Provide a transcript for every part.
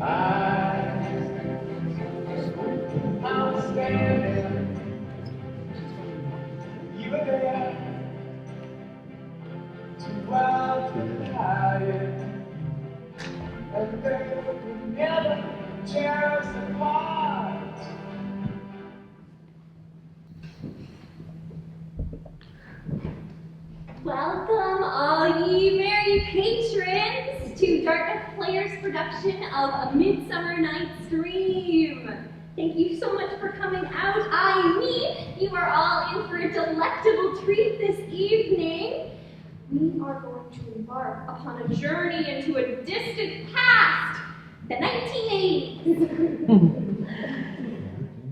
I'm standing, you were there, too wild to hide, and they could never tear us apart. Welcome, all ye merry patrons, to Dartmouth Players' production of A Midsummer Night's Dream. Thank you so much for coming out. I mean, you are all in for a delectable treat this evening. We are going to embark upon a journey into a distant past, the 1980s.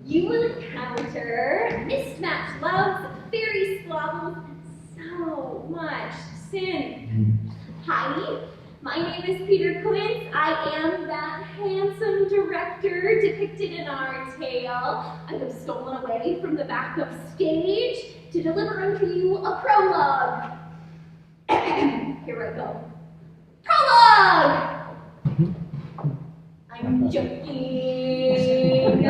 You will encounter mismatched loves, fairy squabbles, so much sin. Hi, my name is Peter Quince. I am that handsome director depicted in our tale. I have stolen away from the back of stage to deliver unto you a prologue. Here I go. Prologue! I'm joking.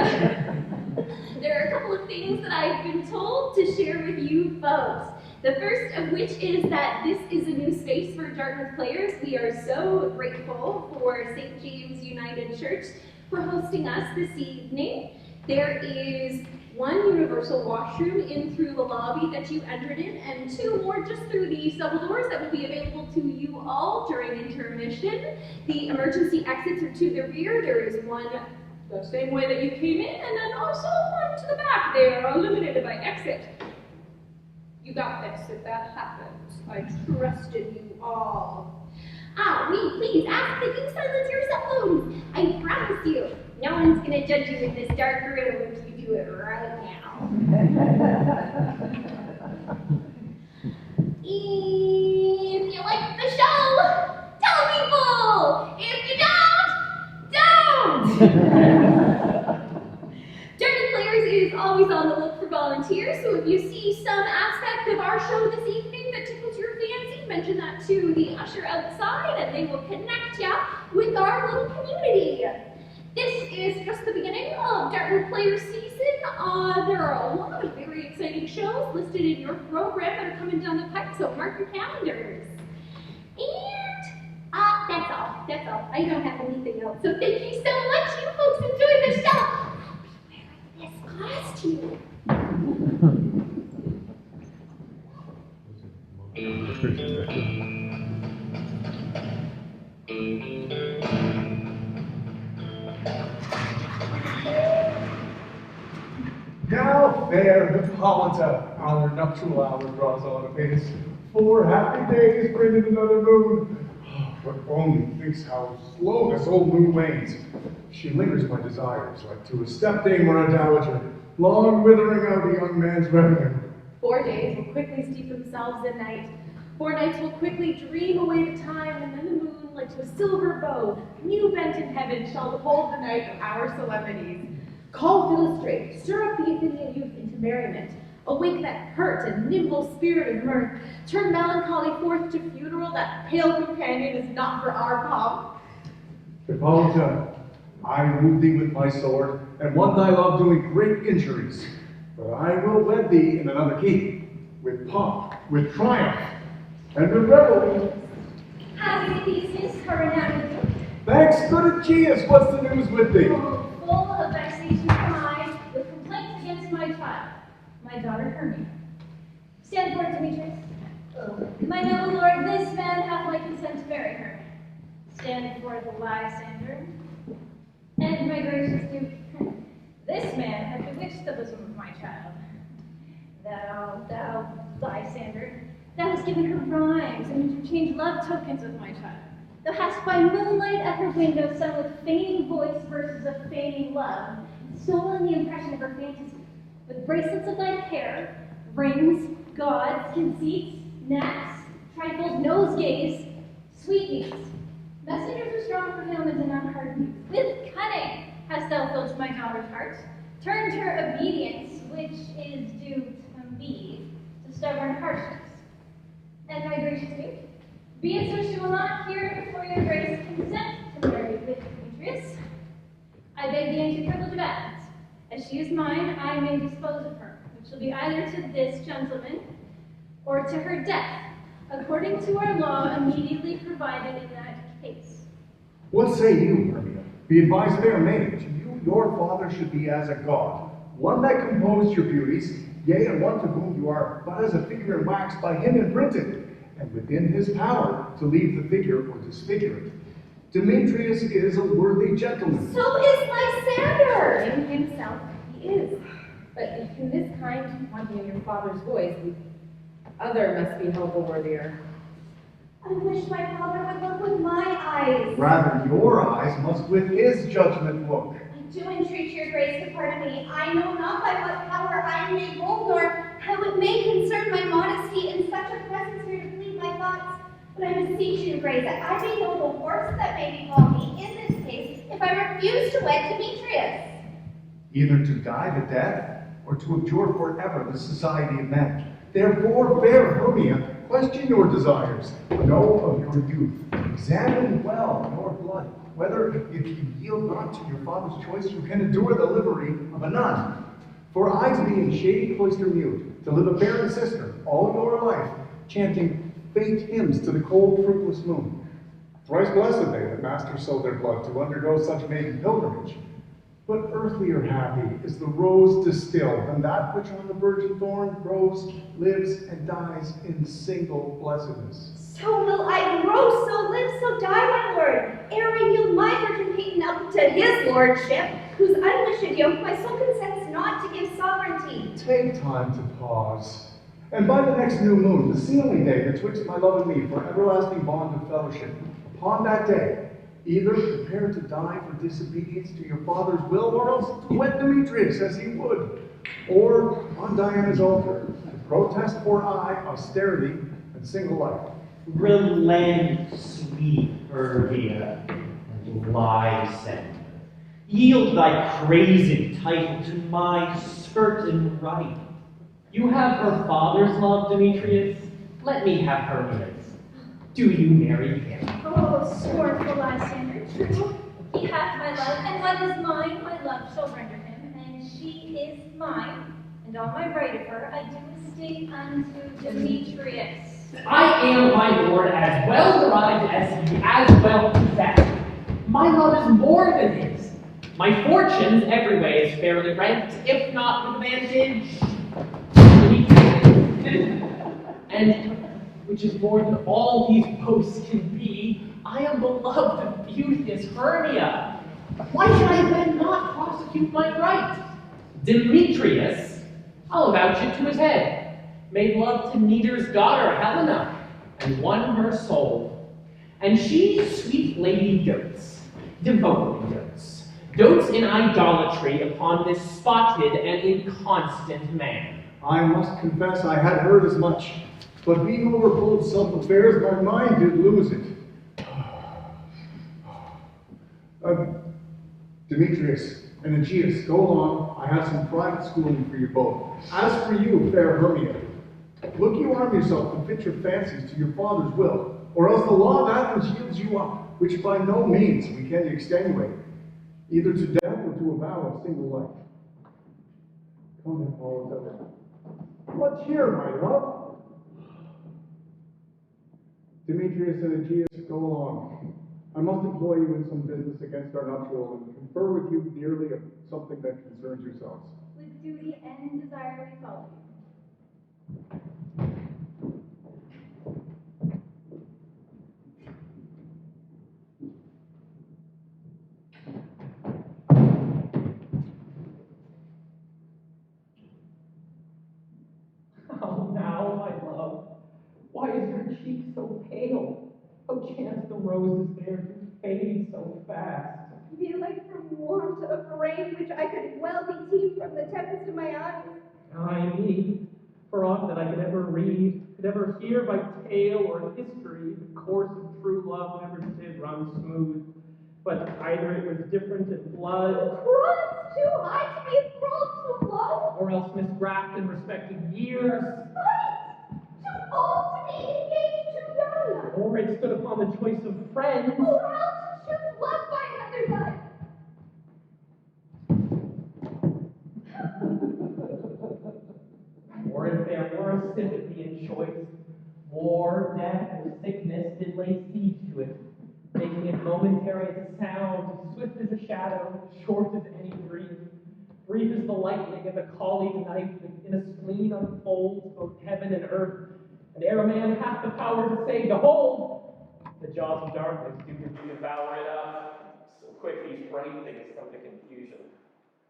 There are a couple of things that I've been told to share with you folks. The first of which is that this is a new space for Dartmouth Players. We are so grateful for St. James United Church for hosting us this evening. There is one universal washroom in through the lobby that you entered in, and two more just through the double doors that will be available to you all during intermission. The emergency exits are to the rear. There is one the same way that you came in, and then also one to the back. They are illuminated by exit. You got this if that happens. I trusted you all. Please ask that you silence your cell phones. I promise you, no one's gonna judge you in this dark room if you do it right now. If you like the show, tell people. If you don't. Dartmouth Players is always on the look for volunteers, so if you see some aspect of our show this evening that tickles your fancy, mention that to the usher outside and they will connect you with our little community. This is just the beginning of Dartmouth Players season. There are a lot of very exciting shows listed in your program that are coming down the pipe, so mark your calendars. And that's all. I don't have anything else. So thank you so much. You folks enjoy the show. I'll be wearing this costume. Now fair Hippolyta, our nuptial hour draws on apace. 4 happy days bring in another moon. But only thinks how slow this old moon wanes. She lingers my desires, like to a stepdame or a dowager, long withering out a young man's revenue. 4 days will quickly steep themselves in night. 4 nights will quickly dream away the time, and then the moon, like to a silver bow, new bent in heaven, shall behold the night of our solemnities. Call Philostrate, stir up the Athenian youth into merriment, awake that hurt and nimble spirit of mirth, turn melancholy forth to funeral, that pale companion is not for our pomp. Hippolyta, I wound thee with my sword, and won thy love doing great injuries. But I will wed thee in another key, with pomp, with triumph, and with revelry. Happy thesis for renowned youth. Thanks, good Aegeus, what's the news with thee? Full of vexation from I, with complaints against my child, my daughter Hermia. Stand forth, Demetrius. My noble lord, this man hath my consent to marry her. Stand forth, Lysander. And my gracious Duke, this man hath bewitched the bosom of my child. Thou, Lysander, thou hast given her rhymes and interchanged love tokens with my child. Thou hast by moonlight at her window sung with feigning voice verses of feigning love, stolen the impression of her fantasy. With bracelets of thy hair, rings, gauds, conceits, necks, trifles, nosegays, sweetmeats. Messengers are strong for him and do not harden. With cunning hast thou filled my daughter's heart, turned her obedience, which is due to me, to stubborn harshness. And my gracious Duke, be it so she will not hear before your grace consent to marry with Demetrius, I beg the ancient privilege of adds. As she is mine, I may dispose of her, which shall be either to this gentleman or to her death, according to our law immediately provided in that case. What say you, Hermia? Be advised, fair maid, to you your father should be as a god, one that composed your beauties, yea, and one to whom you are but as a figure in wax by him imprinted, and within his power to leave the figure or disfigure it. Demetrius is a worthy gentleman. So is Lysander! In himself he is. But if in this kind wanting your father's voice, the other must be held the worthier. I wish my father would look with my eyes. Rather, your eyes must with his judgment look. I do entreat your grace to pardon me. I know not by what power I am made bold, nor how it may concern my modesty in such a presence here to plead my thoughts. But I beseech you, grace, that I may know the worst that may befall me in this case if I refuse to wed Demetrius. Either to die the death, or to abjure forever the society of men. Therefore, fair Hermia, question your desires. Know of your youth. Examine well your blood, whether if you yield not to your father's choice, you can endure the livery of a nun. For I to be in shady cloister mute, to live a barren sister all your life, chanting faint hymns to the cold, fruitless moon. Thrice blessed they that masters sow their blood to undergo such maiden pilgrimage. But earthlier happy is the rose distilled, and that which on the virgin thorn grows, lives, and dies in single blessedness. So will I grow, so live, so die, my lord, ere I yield my virgin Peyton up to his lordship, whose unwished yoke my soul consents not to give sovereignty. Take time to pause. And by the next new moon, the sealing day betwixt my love and me for everlasting bond of fellowship, upon that day, either prepare to die for disobedience to your father's will, or else to wed Demetrius as he would, or on Diana's altar, to protest for I austerity and single life. Relent, sweet Hermia, and Lysander. Yield thy crazy title to my certain right. You have her father's love, Demetrius. Let me have Hermia's. Do you marry him? Oh, scornful Lysander, true. He hath my love, and what is mine, my love shall render him, and she is mine, and on my right of her I do estate unto Demetrius. I am, my lord, as well derived as he, as well possessed. My love is more than his. My fortunes every way is fairly rent, if not with advantage. And, which is more than all these boasts can be, I am beloved of beauteous Hermia. Why should I then not prosecute my right? Demetrius, I'll avouch it to his head, made love to Neater's daughter Helena, and won her soul. And she, sweet lady, devotedly dotes in idolatry upon this spotted and inconstant man. I must confess I had heard as much, but being overfull of self-affairs, my mind did lose it. Demetrius and Aegeus, go along. I have some private schooling for you both. As for you, fair Hermia, look you arm yourself to fit your fancies to your father's will, or else the law of Athens yields you up, which by no means we can extenuate, either to death or to a vow of single life. Come and follow us. What's here, my love? Demetrius and Aegeus, go along. I must employ you in some business against our nuptial and confer with you dearly of something that concerns yourselves. With duty and desire we follow Oh, now, my love, why is your cheek so pale? Oh, chance the roses there to fade so fast. you. Feel like from want of rain, which I could well be teemed from the tempest of my eyes. Ay me, for aught that I could ever read, could ever hear by tale or history, the course of true love never did run smooth. But either it was different in blood, Cross too high to be enthralled too low. or else misgraft in respective years, Fight! Too old to be engaged too young. or it stood upon the choice of friends. Or else to choose love by another's eye. wild, swift as a shadow, short as any dream. Brief as the lightning and the colleague night that in a spleen unfolds both heaven and earth. And ere a man hath the power to say, behold, the jaws of darkness do indeed devour it up. So quick these bright things come to confusion.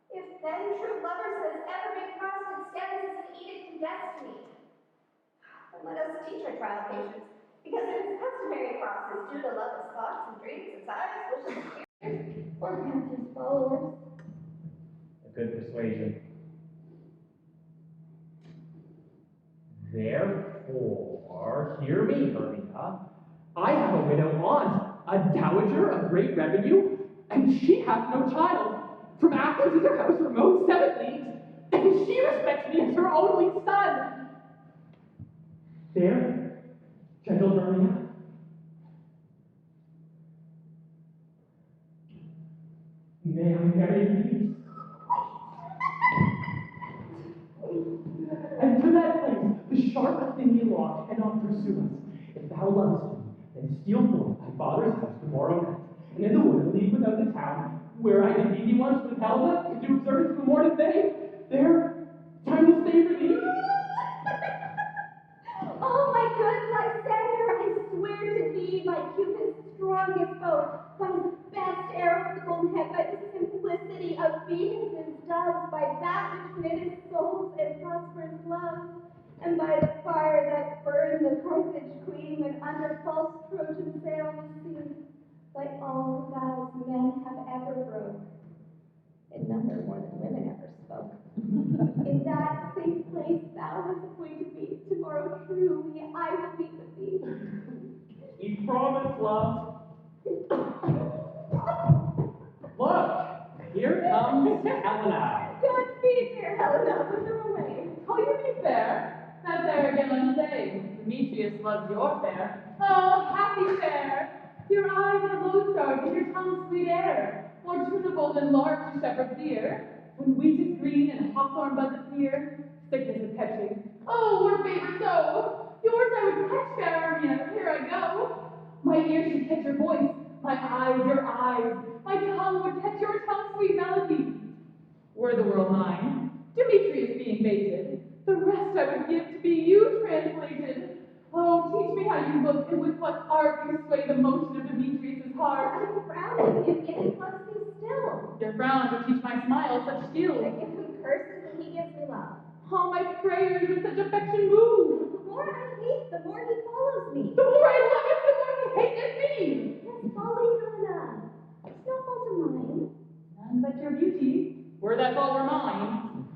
If then true lovers has ever been crossed, it stands as an edict in destiny. Then let us teach our trial patience, because it is customary crosses due to lovers' thoughts and dreams, desires, wishes, and fears, or perhaps his followers. A good persuasion. Therefore, hear me, Hermia. I have a widow aunt, a dowager of great revenue, and she hath no child. From Athens is her house remote 7 leagues, and she respects me as her only son. There, gentle Hermia. May I marry thee? And to that place, the sharp Athenian law cannot pursue us. If thou lovest me, then steal forth thy father's house tomorrow night, and in the wood leave without the town, where I did meet thee once with Helena, to do observance of the morning day. There, I will stay for thee. Oh, my good Lysander, I swear to thee, by Cupid's strongest bow, by his best arrow with the golden head, by the simplicity of Venus's doves, by that which knitteth souls and prospers love, and by the fire that burned the Carthage queen when under false Trojan sail was seen, by all the vows men have ever broke, in number more than women ever spoke. In that safe place thou hast appointed me, tomorrow truly I will meet with thee. We promise, love. Look, here comes Helena. Godspeed, dear Helena, put them away. Oh, you be fair. That fair again unsayed. Demetrius loves your fair. Oh, happy fair! Your eyes are lodestars and your tongue sweet air, more tunable than lark to shepherd's ear. When wheat is green and hawthorn buds appear, sickness is catching. Oh, what a favor so! Yours I would catch, fair Hermia, but here I go. My ears should catch your voice, my eyes your eyes, my tongue would catch your tongue's sweet melody. Were the world mine, Demetrius being baited, the rest I would give to be you translated. Oh, teach me how you look, and with what art you sway the motion of Demetrius' heart. I'm frowning him, yet he loves me still. Your frowns would teach my smile such skill. I give him curses and he gives me love. All my prayers with such affection move. The more I hate, the more he follows me. The more I love it, the more he hates me. Yes, folly, Helena. It's no fault of mine. None but your beauty, were that all were mine.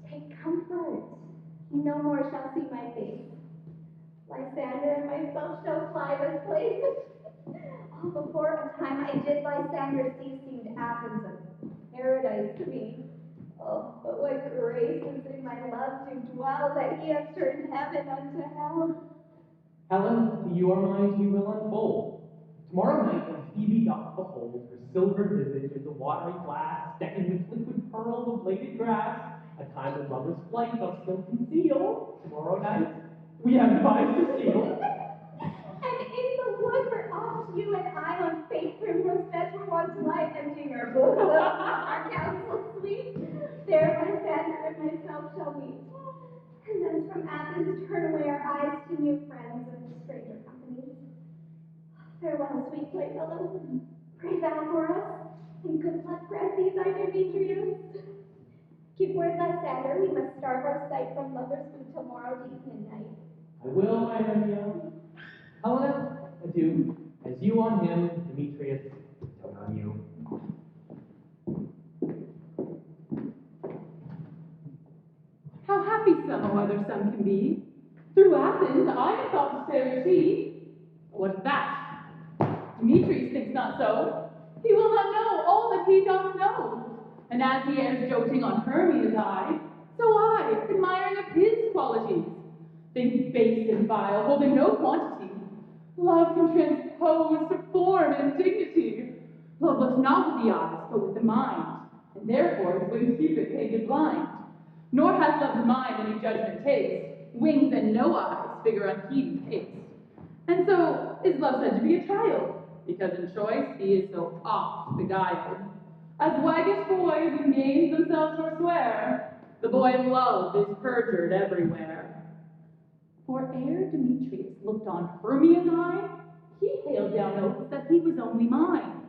Take comfort. He no more shall see my face. Lysander and myself shall fly this place. Oh, before a time I did Lysander see, seemed Athens a paradise to me. Oh, but what grace is in my love to dwell, that he hath turned heaven unto hell. Helen, to your mind we will unfold. Tomorrow night when Phoebe doth behold her silver visage in the watery glass, decking with liquid pearl the bladed grass, a time when lovers' flight doth still conceal, tomorrow night we have devised a seal. And in the wood where oft you and I on faint primrose beds were wont to lie, emptying our bosoms, our counsel sweet, there Lysander and myself shall meet. And thence from Athens turn away our eyes to new friends and stranger companies. Farewell, sweet playfellow. Pray thou for us, and good luck grant thee thy Demetrius. Keep word, Lysander, we must starve our sight from lovers' food till morrow deep midnight. I will, my Hermia. Helena, adieu. As you on him, Demetrius, don't on you. How happy some or other some can be. Through Athens I thought to sail she. What's that? Demetrius thinks not so. He will not know all that he doth know. And as he errs doting on Hermia's eye, so I, admiring of his qualities, things base and vile, holding no quantity. Love can transpose to form and dignity. Love looks not with the eyes, but with the mind, and therefore his wings keep it painted blind. Nor hath love's mind any judgment taste, wings and no eyes figure unheeding pace. And so is love said to be a child, because in choice he is so oft beguiled. As waggish boys in games themselves forswear, the boy of love is perjured everywhere. For ere Demetrius looked on Hermia's eye, he hailed down oaths that he was only mine.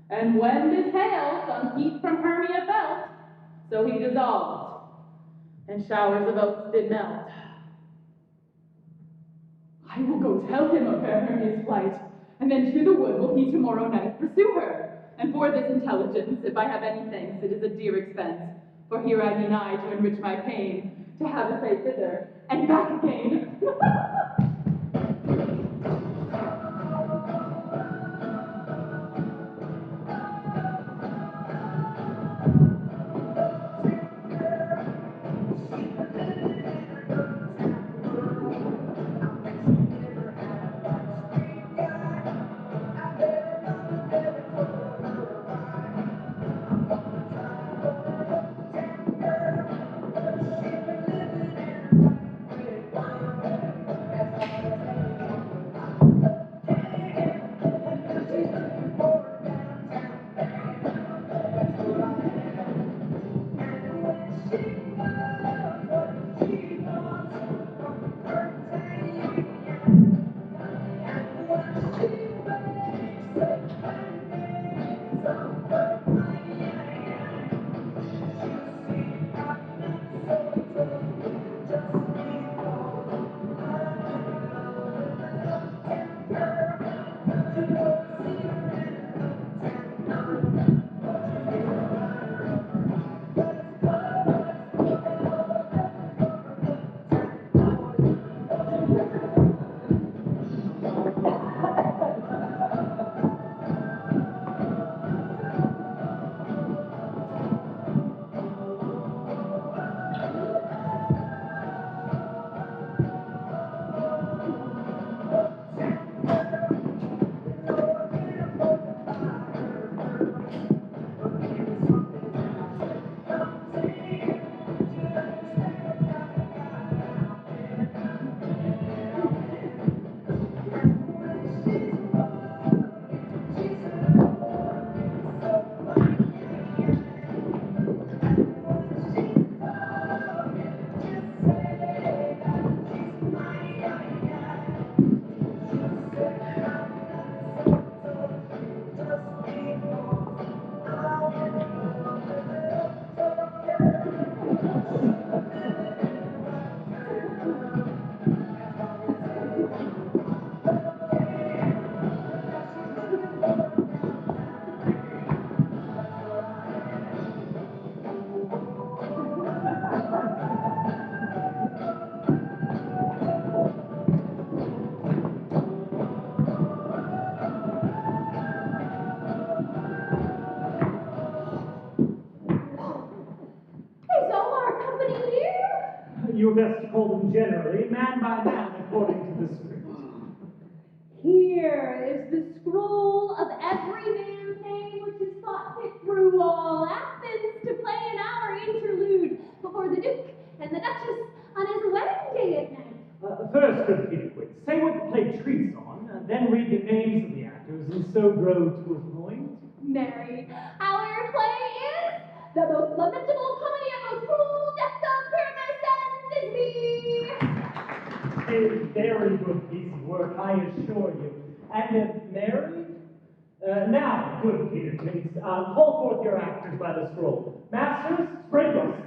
And when this hail some heat from Hermia felt, so he dissolved, and showers of oaths did melt. I will go tell him of fair Hermia's flight, and then to the wood will he tomorrow night pursue her. And for this intelligence, if I have any thanks, it is a dear expense. For here I be nigh to enrich my pain, to have a sight thither, and back again. You best to call them generally, man by man, according to the script. Here is the scroll of every man's name which is thought fit through all Athens to play in our interlude before the Duke and the Duchess on his wedding day at night. First, good Peter, say what the play treats on, then read the names of the actors, and so grow to a point. Marry, our play is the most lamentable comedy of most cruel death of Pyramus and Thisbe. A very good piece of work, I assure you. And married? Now, good Peter, please, call forth your actors by the scroll. Masters, spread yourselves.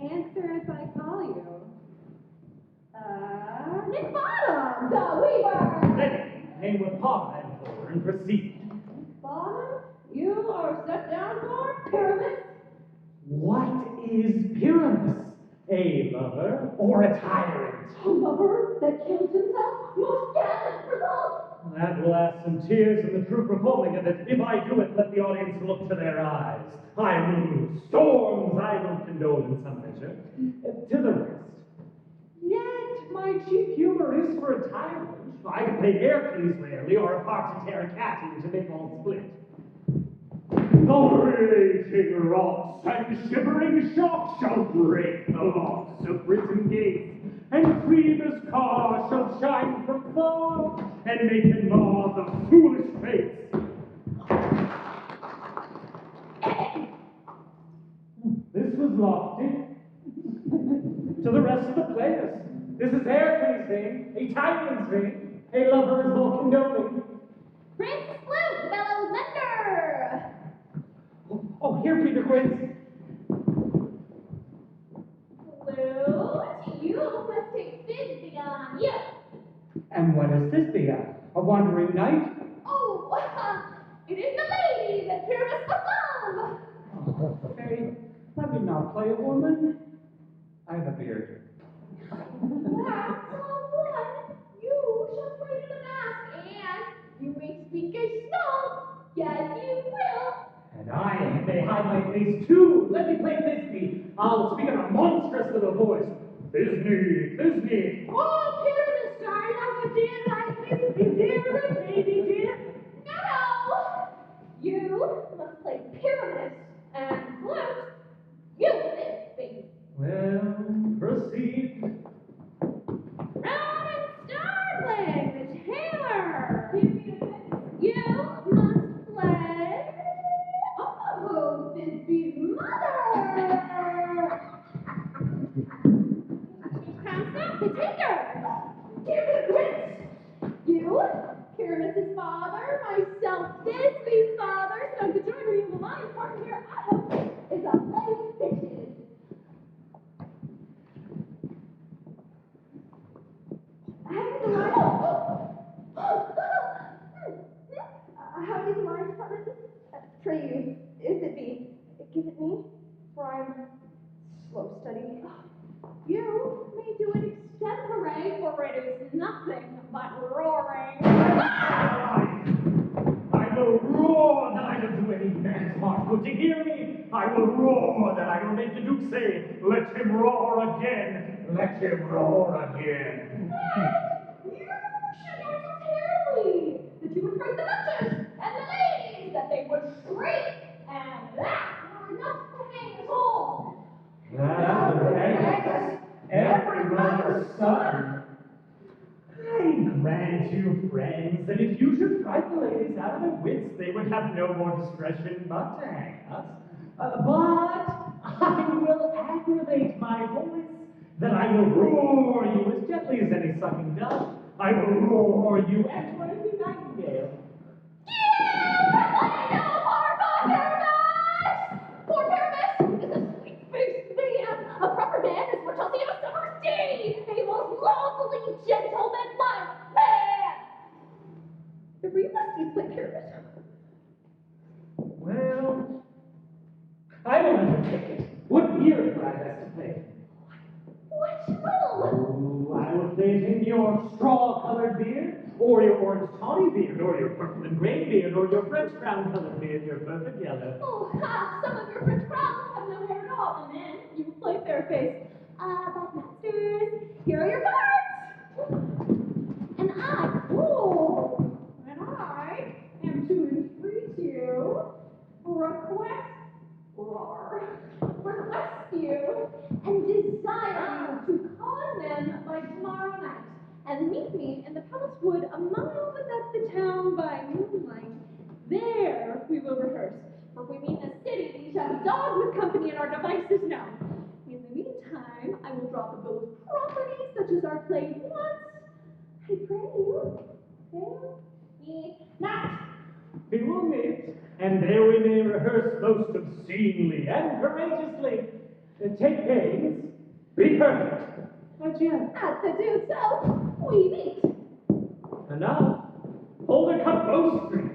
Answer as I call you. Nick Bottom, the Weaver. Ready, name with pop and for, and proceed. Nick Bottom, you are set down for Pyramus. What is Pyramus? A lover or a tyrant? A lover that kills himself, most gallant for love. That will ask some tears in the true performing of it. If I do it, let the audience look to their eyes. I will move storms, I will condone in some measure. To the rest. Yet my chief humor is for a tyrant, I can play Hercules rarely, or a part to tear a cat into make all split. The raging rocks and shivering shocks shall break the locks of prison gates, and Phoebus' car shall shine from far, and make him mar the foolish fates. This was lofty. To the rest of the players, this is Hercules' vein, a Titan's vein, a lover's Vulcan going. Prince Flute, bellows thunder! Oh, here, Peter Quince. Flute, you must take Fidby on you. And what is this be? A wandering knight? Oh, it is the lady that Pyramus must love. Oh, Faye, let me not play a woman. I have a beard. That's all one. You shall put in a mask, and you may speak a song. Yes, you will. And I may hide my face too. Let me play Thisbe. I'll speak in a monstrous little voice. Thisbe, Thisbe. Oh, Pyramus, sorry, I did like this, dear lady, dear. No! You must play Pyramus and Flute. You Fidby. Well, proceed. Rowan Starling, the tailor. You must play. Oh, Fidby's mother. Cransnap, the taker. Dear Prince, you, Pyramus's father, myself, Fidby's father, so the joinery of the lion's part here, I hope, is a play bitches. How many lines covered? Pray you, if it be, give it me, for I'm slow study. You may do it extempore, for it is nothing but roaring. I will roar that I will do any man's heart good to hear me. I will roar that I will make the Duke say, let him roar again. Let him roar again. You should do it so terribly that you would frighten the Duchess and the ladies, that they would shriek, and that were enough to hang us all. That would hang us, every mother's son. I grant you, friends, that if you should frighten the ladies out of their wits, they would have no more discretion but to hang us. But I will aggravate my voice, that I will roar you as gently as any sucking dove. I will roar you as any nightingale. Poor Pyramus is a sweet-faced man. A proper man is what shall see of a summer's day. A most lawfully gentlemanlike man. Therefore you must needs play Pyramus. Well, I will undertake it. What beard would I best to play? What will? Oh, I will play it in your straw-colored beard, or your orange tawny beard, or your purple and gray beard, or your French brown-colored beard, your perfect yellow. Oh, ha! Some of your French crowns have no hair at all, and then you will play Fairface. But masters, here are your cards! And I am to entreat you, request you, and desire you to con them by tomorrow night, and meet me in the palace wood a mile without the town by moonlight. There we will rehearse, for if we meet in a city, we shall be dogged with company and our devices known. In the meantime, I will draw the bill of property, such as are played once. I pray you, fail ye not. We will meet, and there we may rehearse most obscenely and courageously. Take pains, be perfect. Adieu. At the do so, we meet. Enough. Hold a cup bowstrings.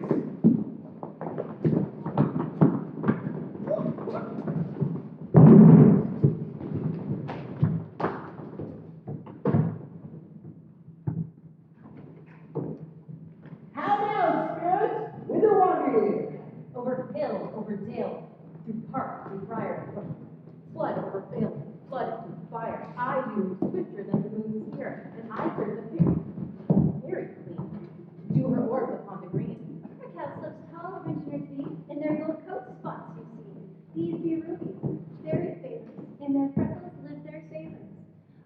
How now, spirits? Whither wander ye? Over hill, over dale, through park, through briar, from flood over field, flood through fire. I do swifter than the moon's spirit, and I serve the fairy. Very be rubies, very famous. In their freckles live their sailors.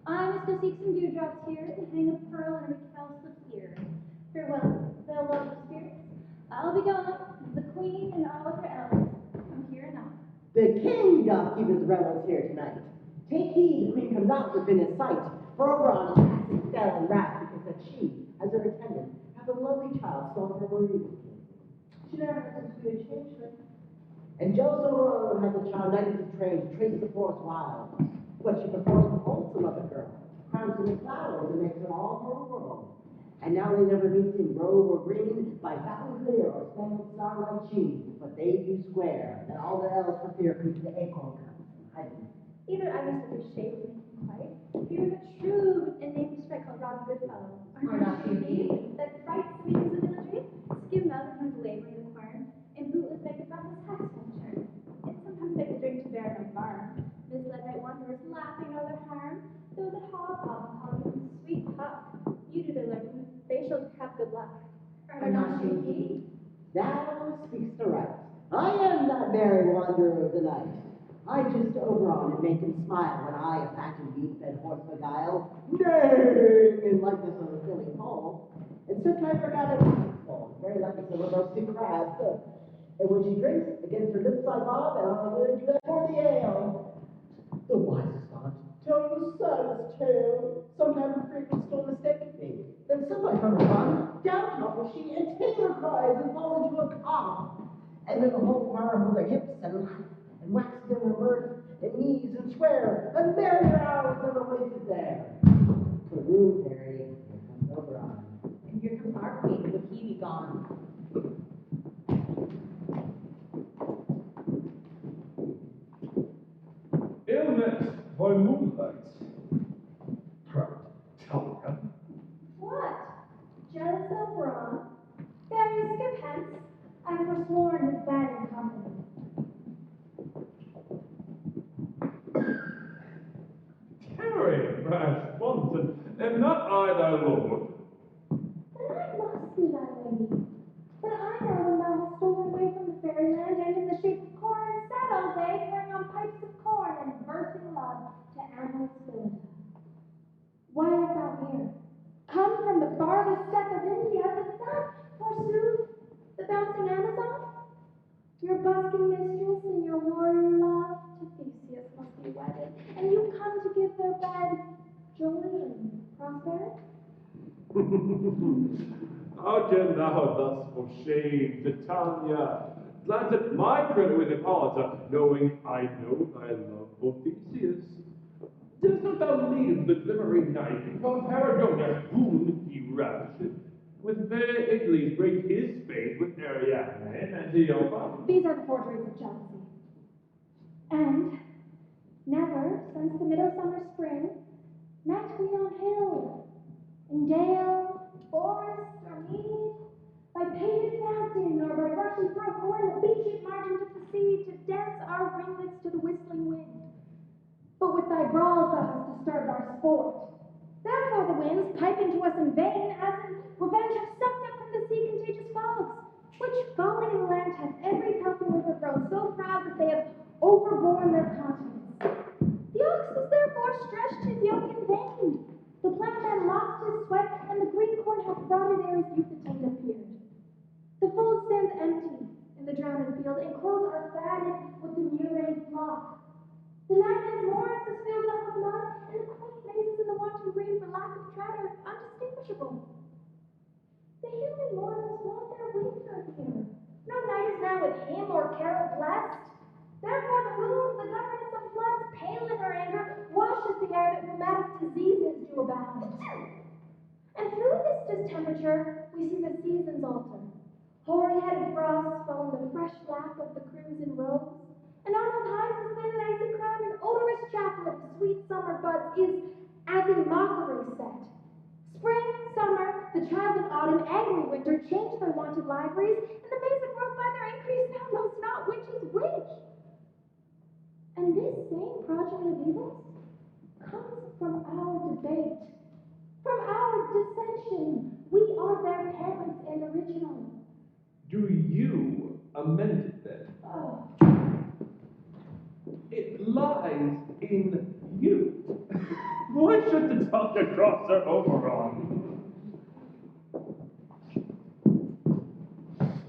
I must go seek some dewdrops here and hang a pearl in a cowslip's ear. Farewell, thou lovely spirits. I'll be gone, the queen and all of her elves. From here and on. The king doth keep his revels here tonight. Take heed the queen come not within his sight, for Oberon is passing fell in wrath because that she, as her attendant, hath a lovely child stolen from her evil king. She never has to be a changeling. And jealous Oberon had the child knighted his train to trace the forest wild. But she performs the wholesome of a girl, crowns her with flowers and makes her all her world. And now they never meet in grove or green, by fountain clear or spangled starlight sheen, but they do square, and all the elves for fear creep to acorn cups and hiding. Either I must have shape and make him quiet, fear the shrewd and named sprite called Robin Goodfellow, or not she indeed, that frights me as a villagry, skim out of my labor in the quern, and bootless make it from his house venture. And sometimes make the drink to bear my farm, misled by wanderers laughing no their harm, though the hobgoblin call you sweet talk. You do their learning, they shall have good luck. Are not she indeed? Thou speak'st aright. I am that merry wanderer of the night. I just Oberon and make him smile when I a fattened beef and horse beguile, neighing in likeness of a filly foal. And since I forgot it, very likeness of a roasted crab. And when she drinks, against her lips I bob, and I'm willing to do that for the ale. The wisest aunt, tell you the saddest tale. Sometimes the frequent still mistake me. Then somebody from her run, down topples she, and Taylor cries and falls into a cough. And then the whole choir hold their hips and wax them in mirth and knees and swear, and merrier hours never wasted there. To the room, Harry, here comes Oberon. And here comes our queen, would he be gone? Illness by moonlight. Proud Talia. What? Jealous Oberon? Fairy, skip hence. I forsworn his bad in company. Tarry, rash wanton, am not I thy lord? Then I must be thy lady. But I know when thou hast stolen away from the fairyland and in the shape of corn and sat all day carrying on pipes of corn and versing love to amorous Philida. Why art thou here? Come from the farthest step of India, but not, forsooth, the bouncing Amazon? Your busking mistress and your warrior love to Theseus must be wedded, and you come to give their bed joy and prosperity? How can thou thus for shame, Titania, glance at my credit with Hippolyta, knowing I know thy love for Theseus? Didst not thou lead the glimmering night, from Paradonia, whom he ravished, with fair Italy break his faith with Ariadne and Antiopa? These are the forgeries of jealousy. And never, since the midsummer spring, met we on hill, in dale, forest, or mead, by paved fountain, or by rushy brook, or in the beached margin of the sea, to dance our ringlets to the whistling wind. But with thy brawls thou hast disturbed our sport. Therefore the winds, piping to us in vain, as in revenge have sucked up from the sea contagious fogs, which, falling in the land, hath every pelting river grown so proud that they have overborne their continents. The ox has therefore stretched his yoke in vain. The plowman lost his sweat, and the green corn hath rotted ere his youth attained appeared. The fold stands empty in the drowned field, and crows are fatted with the murraed flock. The nightman's moors is filled up with mud, and the quaint mazes in the wanton green for lack of trout are undistinguishable. The human mortals want their winter here. No night is now with him or carol blessed. Therefore the moon, the governess of floods, pale in her anger, washes the air that rheumatic diseases do abound. And through this distemperature, we see the seasons alter. Hoary-headed frosts fall in the fresh lap of the crimson rose, and on what hides his thin and icy crown, an odorous chaplet of sweet summer buds is, as in mockery set. Spring, summer, the child of autumn, angry winter, change their wonted liveries, and the maids of growth by their increase now knows not which is which. And this same progeny of evils comes from our debate, from our dissension. We are their parents and original. Do you amend it then? Oh. lies in you. Why should the doctor cross her overall?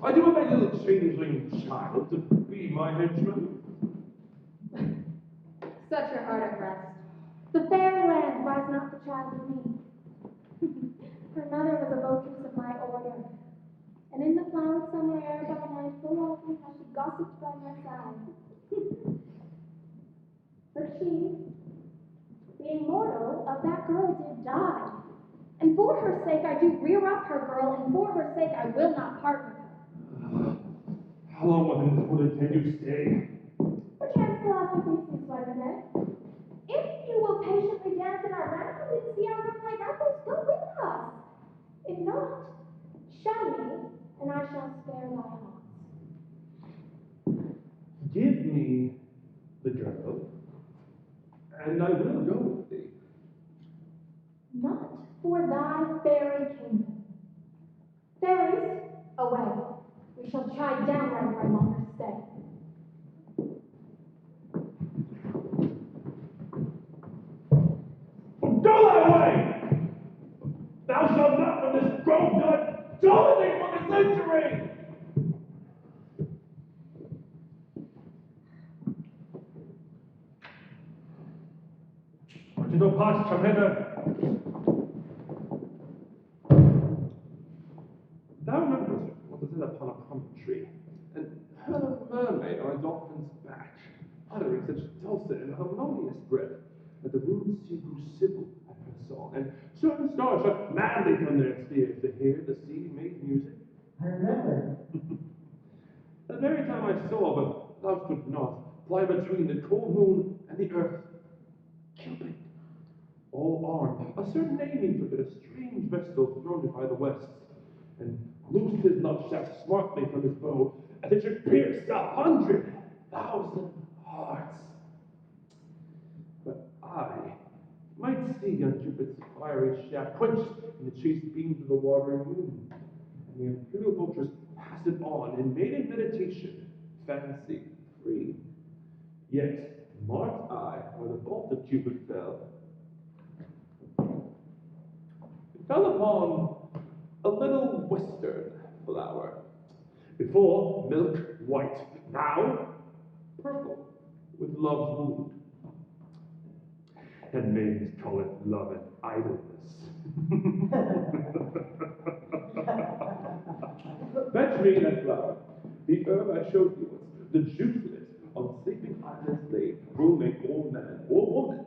I do want my little changeling child to be my henchman. Set your heart at rest. The fairyland buys not the child of me. Her mother was a votress of my order, and in the flowered summer air by night full often has she gossiped by my side. But she, being mortal, of that girl did die. And for her sake I do rear up her girl, and for her sake I will not part with her. How long will it take you to stay? Perchance till after Theseus' wedding day. If you will patiently dance in our round and see our room like apples, go with us. If not, shun me, and I shall spare thy heart. Give me the girl, and I will go with thee. Not for thy fairy kingdom. Fairies, away. We shall chide downright my longer stay. Go thy way! Thou shalt not from this grove till I dominate for the century! Marcito pass, Chameta! Thou rememberest what was said upon a promontory, and heard a mermaid on a dolphin's back, uttering such dulcet and harmonious breath, that the rude sea grew civil at her song, and certain stars shot madly from their spheres to hear the sea make music. I remember. The very time I saw, but thou couldst not, fly between the cold moon and the earth, Cupid, all armed, a certain naming took a strange vessel thrown by the west, and loosed his love shaft smartly from his bow, as it should pierce 100,000 hearts. But I might see young Cupid's fiery shaft quenched in the chaste beams of the watery moon, and the imperial vultures pass it on in maiden meditation, fancy free. Yet marked I where the bolt of Cupid fell. It fell upon a little western flower, before milk white, now purple with love's wound. And maidens call it love and idleness. Fetch me that flower. The herb I showed you was the juicelet on sleeping islands laid will make all man or woman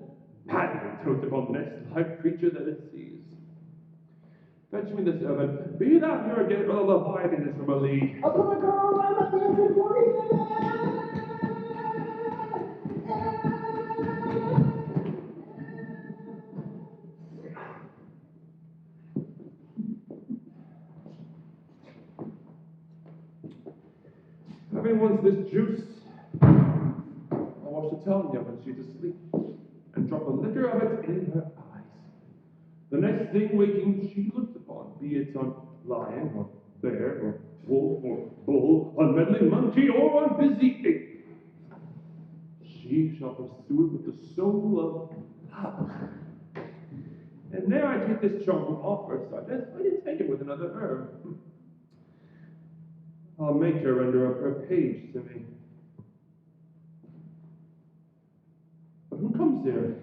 madly tote upon the next live creature that it sees. Fetch me this herb, and be thou here again, or the Leviathan is from a league. I'll come and go, I'm not dancing for you. Having once this juice, I'll wash the Tanya when she's asleep, and drop a liquor of it in her eyes. The next thing waking she looks upon, be it on lion, or bear, or wolf, or bull, on meddling monkey, or on busy ape, she shall pursue it with the soul of love. And there I take this charm from off her such as I did take it with another herb. I'll make her render up her page to me. But who comes here?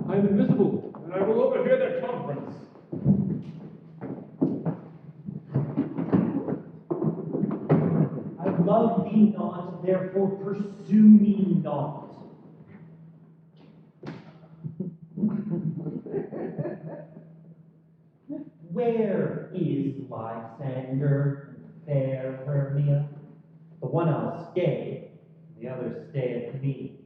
I am invisible, and I will overhear their conference. I love thee not, therefore pursue me not. Where is Lysander and fair Hermia? The one I'll stay, the other stayeth me.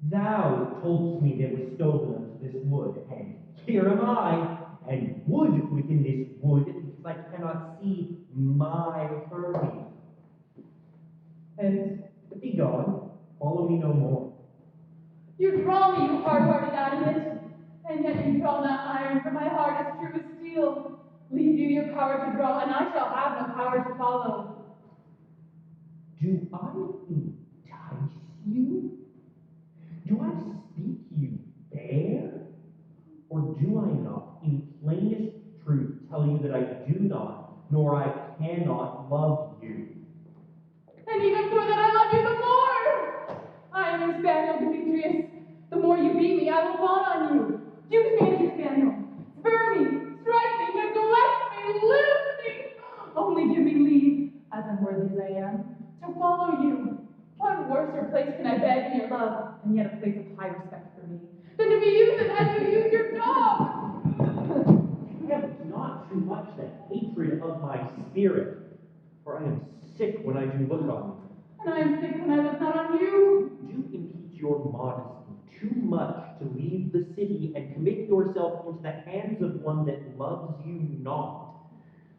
Thou toldst me they were stolen unto this wood, and here am I, and wood within this wood, because I cannot see my Hermia. And be gone, follow me no more. You draw me, you hard-hearted animate, and yet you draw not iron, for my heart is true as steel. Leave you your power to draw, and I shall have no power to follow. Do I entice you? Do I speak you fair? Or do I not, in plainest truth, tell you that I do not, nor I cannot love you? And even more that I love you the more! I am your spaniel, Demetrius. The more you beat me, I will fawn on you. Use me as your spaniel. Spur me, strike me, neglect me, lose me. Only give me leave, as unworthy as I am, to follow you. What worser place can I beg in your love, and yet a place of high respect for me, than to be used as you use your dog? Have not too much the hatred of my spirit, for I am sick when I do look on you. And I am sick when I look not on you. You do impede your modesty too much to leave the city and commit yourself into the hands of one that loves you not,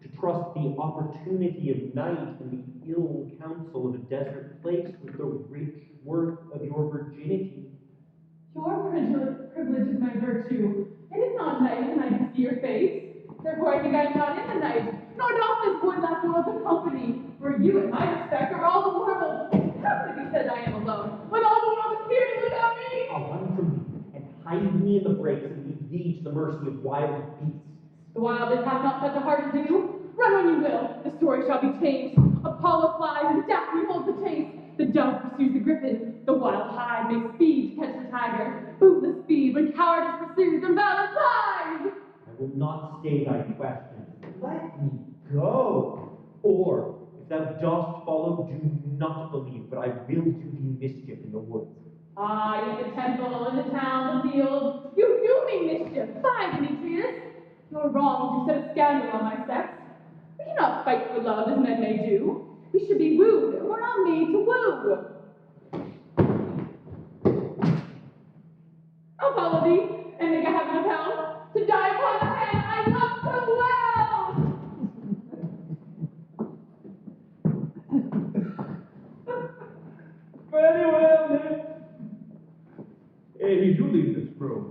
to trust the opportunity of night and the ill counsel of a desert place with the rich worth of your virginity. Your privilege is my virtue. It is not night when I do see your face. Therefore I think I am not in the night, nor doth this wood lack no other company, where you in my respect are all the world. How could it be said I am alone, when all the world is here to look at me? I'll run from you, and hide me in the brakes, and leave thee to the mercy of wild beasts. The wildest have not such a heart as you. Run when you will, the story shall be changed. Apollo flies, and Daphne holds the chase. The dove pursues the griffin, the wild hide makes speed to catch the tiger. Bootless speed when cowardice pursues and valor flies! I will not stay thy questions. Let me go. Or, if thou dost follow, do not believe, but I will do thee mischief in the woods. Ah, in the temple, in the town, the field, you do me mischief. Fie, Demetrius. You're wrong to set a scandal on my sex. We cannot fight for love as men may do. We should be wooed, and we're not made to woo. I'll follow thee, and make a heaven of hell, to die upon the hand I love so well! Very well, then. He do leave this room.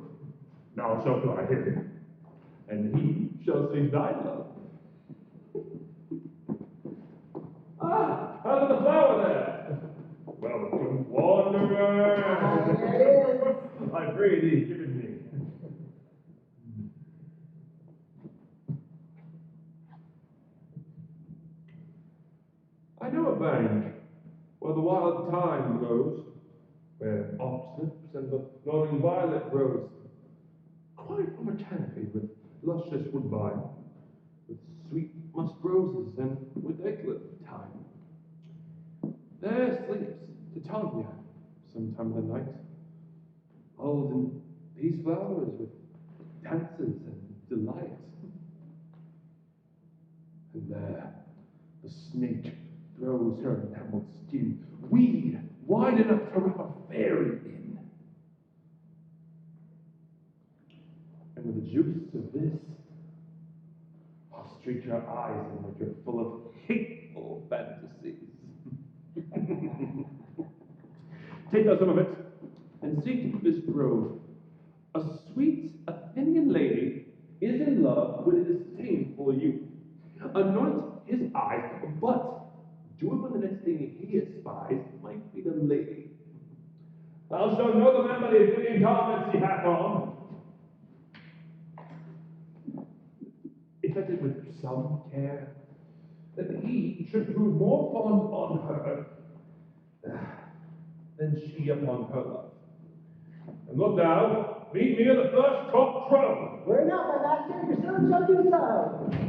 Now shalt thou hear him, and he shall sing thy love. Ah, how's the flower there? Welcome, wanderer. I pray thee, give it me. I know a bank where the wild thyme blows, where oxlips and the nodding violet grows, quite over canopy with luscious woodbine, with sweet musk roses and with egglet thyme. There sleeps Titania sometime in the night, lulled in these flowers with dances and delights. And there the snake throws her enameled skin, weed wide enough to wrap a fairy in. And with the juice of this, I'll streak your eyes and make her full of hateful fantasies. Take thou some of it, and seek this grove. A sweet Athenian lady is in love with a disdainful youth. Anoint his eyes, but do it when the next thing he espies might be the lady. Thou shalt know the man by the Athenian garments he hath on. If I did with some care, that he should prove more fond on her than she upon her love. And look thou, meet me at the first cock crow. We're not, my master, your servant shall do so.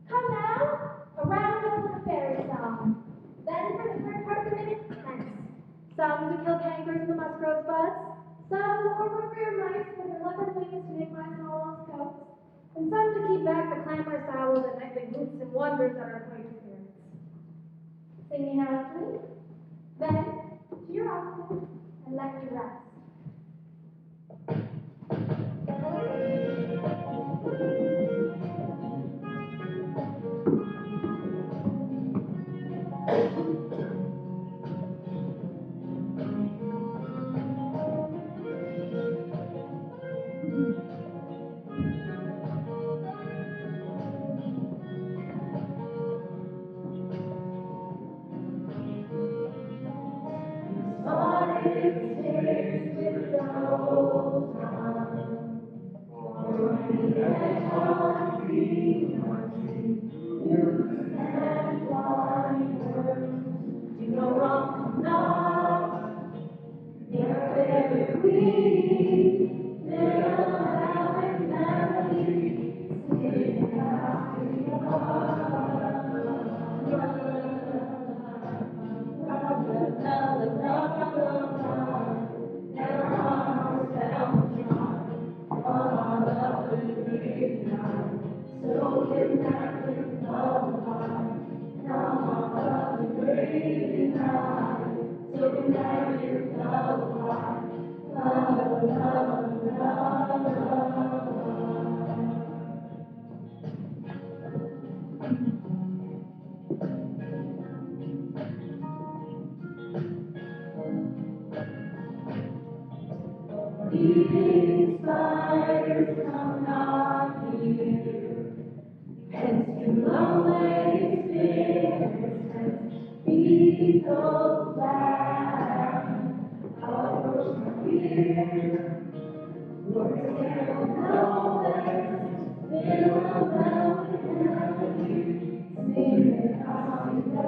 Come now, a round over the fairy song. Then for the third part of the minute, hence. Some to kill cankers in the musk rose buds, some more rear mice with their leopard wings to make my small lost coats, and some to keep back the clamorous owls and nightly hoots and wonders that are acquainted here. Sing me how to sleep. Then, to your office and let me rest. These fires come not here, hence to lonely spirits, be those land, approach from here, Lord, still knowest, fill them with melody, sing the constant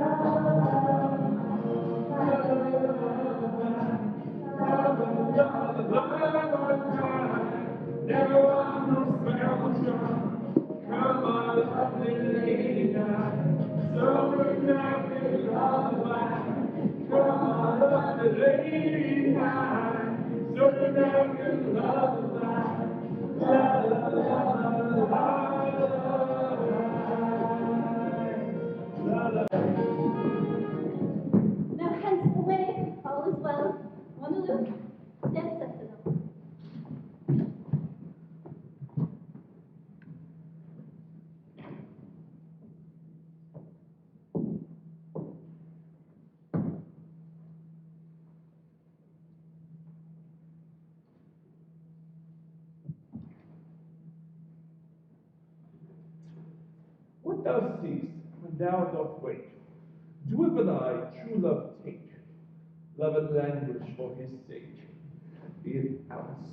Never want no spell shot. Come on, lovely lady night. Summer night is lullaby. Come on, lovely lady night. Summer night is lullaby. La la la la la la la. Now hence the way, all is well. On the look, stand sentinel. What thou seest when thou dost wake, do it for thy true love take. Love and language for his sake. Be it ounce,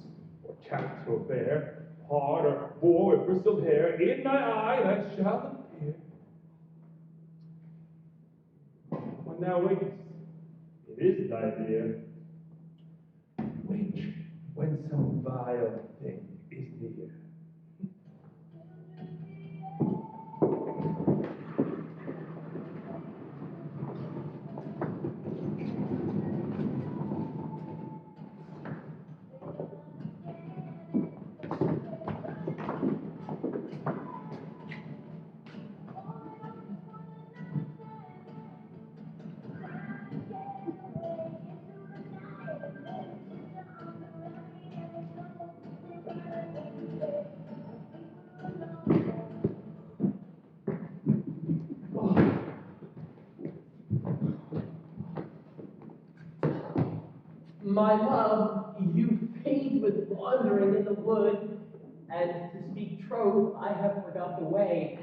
or cat, or bear, hard or boar with bristled hair, in thy eye that shall appear. When thou wakest, it is thy dear. Wake when some vile thing is near. My love, you faint with wandering in the wood, and to speak troth, I have forgot the way.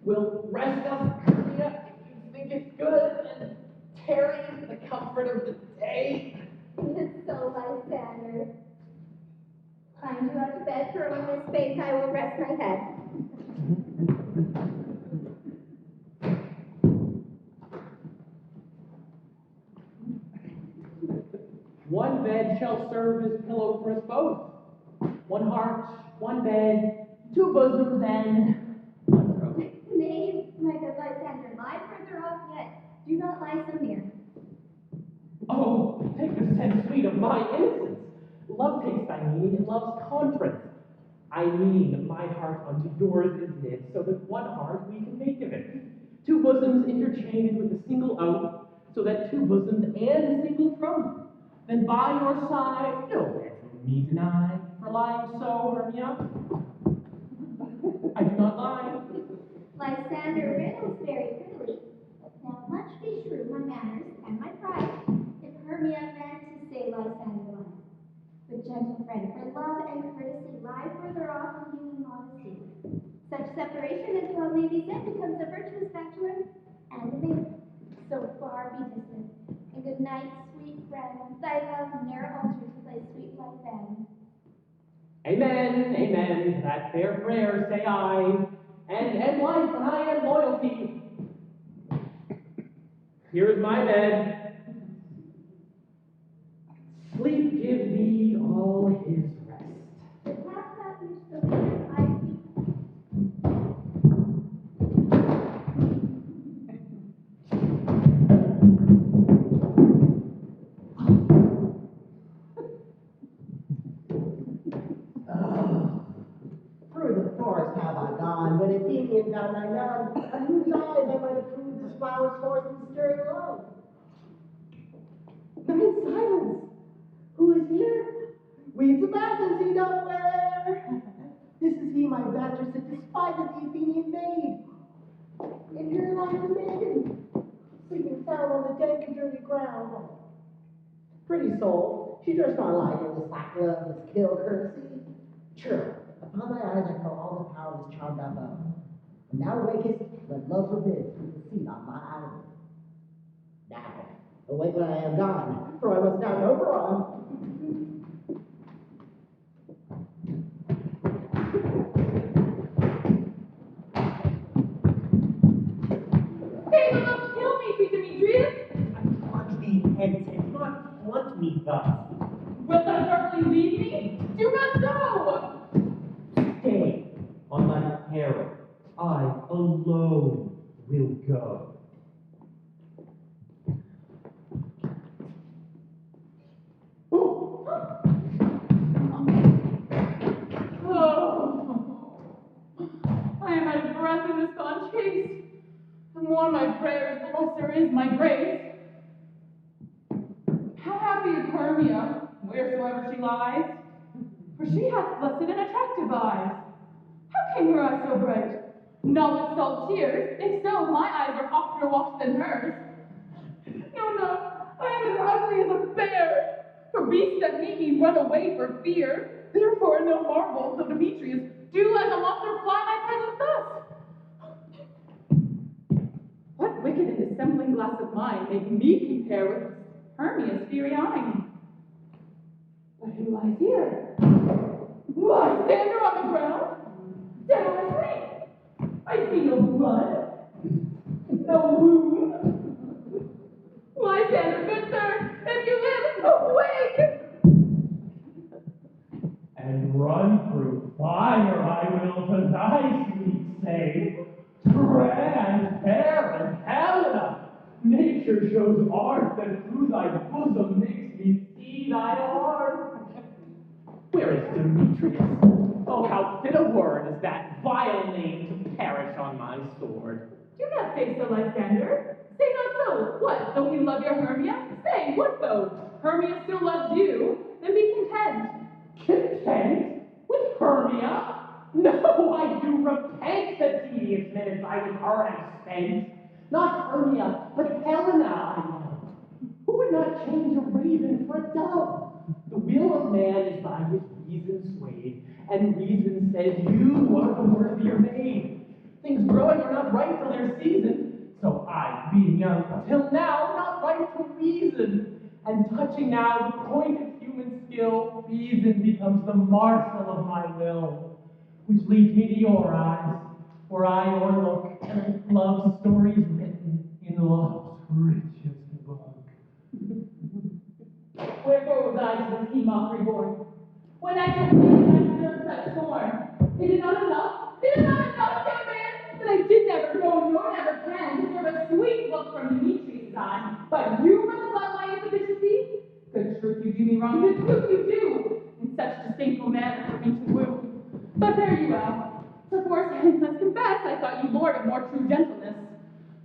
Will rest us, Hermia, if you think it's good, and tarry for the comfort of the day. It's so, Lysander. Climb you out of bed for a moment's space, I will rest my head. One bed shall serve as pillow for us both. One heart, one bed, two bosoms, and one throat. Nay, my good Lysander, lie further off yet. Do not lie so near. Oh, take the sense, sweet, of my innocence. Love takes thy meaning, it loves conference. I mean, my heart unto yours is knit, so that one heart we can make of it. Two bosoms bosoms interchained with a single oath, so that two bosoms and a single trump. Then by your side, no bedroom me deny, for lying so, Hermia. I do not lie. Lysander riddles very prettily. Now much be shrew my manners and my pride, if Hermia meant to say Lysander lied. But gentle friend, for love and courtesy lie further off than human modesty. Such separation, as well may be said, becomes a virtuous bachelor and a maid. So far be distant. And good night, sweet friend. Thy love ne'er alters with thy sweet life band. Amen, amen, to that fair prayer say I, and life when I am loyalty. Here is my bed. Sleep give thee all his rest. But hast thou used the winter's ivy? Through the forest have I gone, when Athenian found I none, on whose eyes I might approve this flower's force and stirring love. Night silence! Who is here? Weeds of Athens he doth wear. This is he, my bastard, that despiseth the Athenian maid. In here lies the maiden, sleeping sound on the dank and dirty ground. Pretty soul, she durst not lie in this slack love, this kill courtesy. True, upon thy eyes I throw all the power of this charmed thou bow. When thou wakest, let love forbids, we will see not my eyelids. Now, awake when I am gone, for I must now go on. Hey, don't kill me, sweet Demetrius! I want thee hence, and do not haunt me thus. Wilt thou darkly leave me? Do not so! Stay on thy peril. I alone will go. I am out of breath in this gone chase. The more my prayers, the lesser is my grace. How happy is Hermia, wheresoever she lies, for she hath blessed and attractive eyes. How came her eyes so bright? Not with salt tears, if so, my eyes are oftener washed than hers. No, I am as ugly as a bear, for beasts that meet me run away for fear. Therefore, no marvel, though Demetrius do as a monster fly my presence thus. What wicked and dissembling glass of mine make me compare with Hermia's fiery eye? But who lies here? Lysander on the ground, dead or asleep. I see no blood, no wound. Lysander, good sir, if you live, awake! And run through fire I will to thy sweet sake. Transparent Helena, nature shows art that through thy bosom makes me see thy heart. Where is Demetrius? Oh, how fit a word is that vile name to perish on my sword. Do not say so, Lysander. Say not so. What, though he love your Hermia? Say, what though? Hermia still loves you, then be content. Content? With Hermia? No, I do repent the tedious minutes I with her have spent. Not Hermia, but Helena I love. Who would not change a raven for a dove? The will of man is by his reason swayed, and reason says you are the worthier maid. Things growing are not right till their season, so I, being young till now, not right to reason. And touching now the point of human skill, reason becomes the marshal of my will, which leads me to your eyes, where I o'erlook love's stories written in love's richest book. Wherefore was I to this he-moth reborn? When I took you, I deserved such scorn. Is it not enough? Is it not enough, young man, that I did never go nor never can deserve a sweet look from Demetrius' eye, but you run above my insufficiency? Good truth, you do me wrong. Good truth, you do. In such disdainful manner for me to woo. But there you are. Perforce I must confess, I thought you lord of more true gentleness.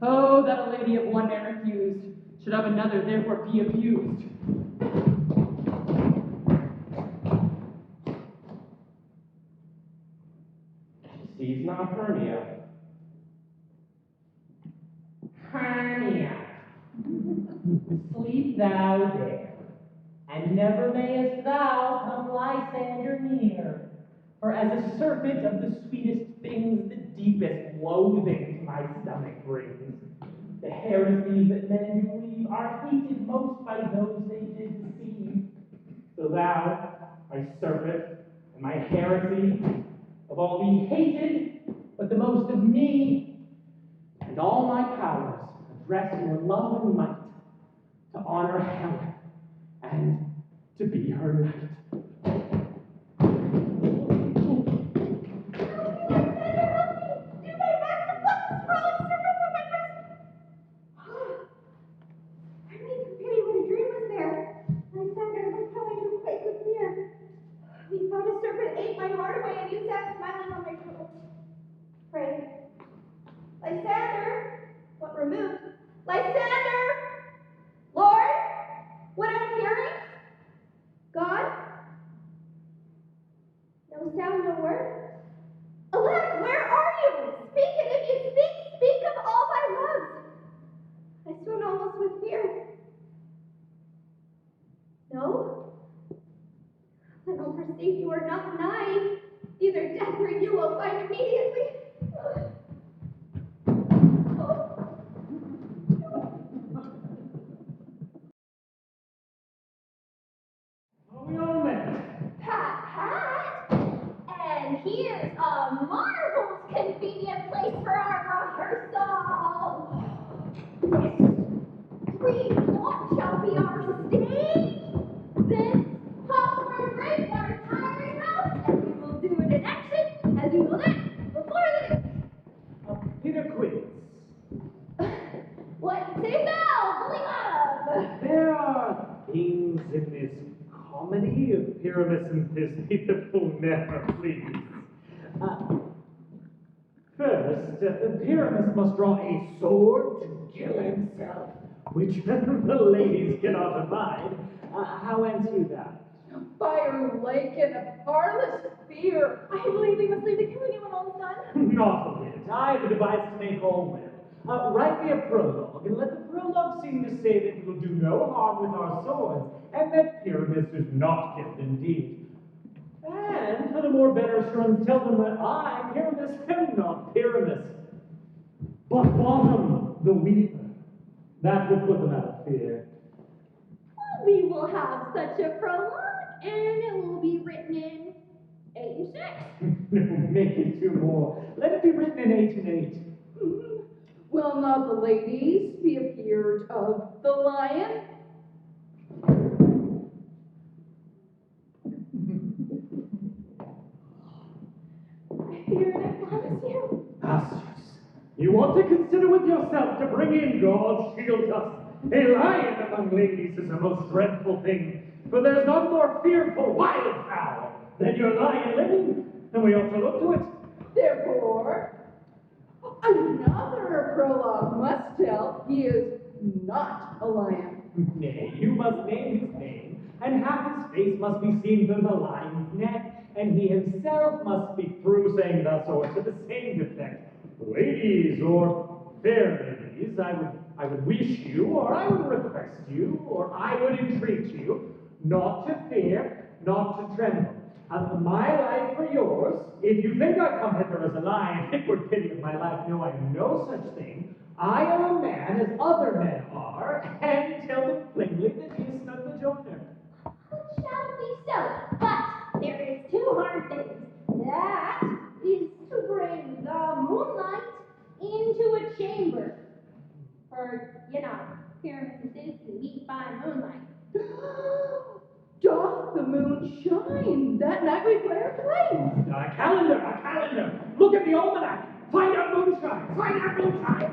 Oh, Oh, that a lady of one man accused should have another, therefore be abused. She sees not Hermia. Hermia, sleep thou there, and never mayest thou come Lysander near. For as a serpent of the sweetest things, the deepest loathing to my stomach brings. The heresies that men do believe are hated most by those they did deceive. So thou, my serpent, and my heresy, of all be hated, but the most of me, and all my powers address your love and might, to honor Helen, and to be her knight. We thought a serpent ate my heart away, and you sat smiling on my pillow. Pray. Lysander! What removed? Lysander! Lord? What I'm hearing? God? No sound, no word? Alack, where are you? Speak, and if you speak, speak of all my loves. I swoon almost with fear. No? I don't perceive you are not nigh. Either death or you will find immediately. Oh, young man. Pat, and here's a marvelous convenient place for our rehearsal. This green plot shall be our stage. This popcorn break our retiring house, and we will do it in action as we will then before the Peter Quince. What say thou, bully love? There are things in this comedy of Pyramus and Thisbe that will never please. First, Pyramus must draw a sword to kill himself, which the ladies cannot abide. How answer you that? Fire lake and a parlous fear. I believe we must leave the killing when all is done. Not a whit. I have a device to make all well. Write me a prologue, and let the prologue seem to say that we will do no harm with our swords, and that Pyramus is not killed indeed. And for the more better assurance, tell them that I, Pyramus, am not Pyramus, but Bottom the Weaver. That will put them out of fear. We will have such a prologue, and it will be written in 8 and 6. No, make it 2 more. Let it be written in 8 and 8. Will not the ladies be appeared of the lion? I fear and I promise you. Masters, you want to consider with yourself to bring in God shield us. A lion among ladies is a most dreadful thing, for there's not more fearful wildfowl than your lion living, and we ought to look to it. Therefore, another prologue must tell he is not a lion. Nay, you must name his name, and half his face must be seen through the lion's neck, and he himself must speak through, saying thus or to the same effect. Ladies, or fair ladies, I would wish you, or I would request you, or I would entreat you, not to fear, not to tremble. And my life for yours, if you think I come hither as a lion, it would pity of my life. No, I am no such thing. I am a man as other men are, and tell them plainly that he is none the joiner. It shall be so, but there is 2 hard things. That is to bring the moonlight into a chamber. For, appearances can meet by moonlight. Doth the moon shine that night we play our plays? A calendar! Look at the almanac! Find out moonshine! Find out moonshine!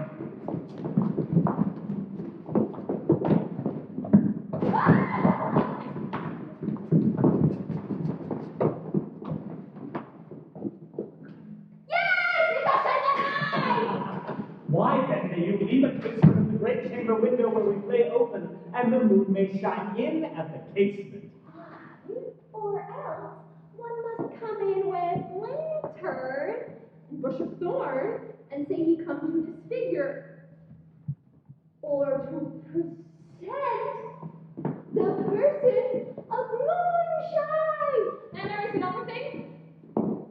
Yes! It does shine that night! Why then may you leave a casement of the great chamber window where we play open, and the moon may shine in at the casement. Or else one must come in with lantern and bush of thorn and say he comes to disfigure or to present the person of moonshine. And there is another thing.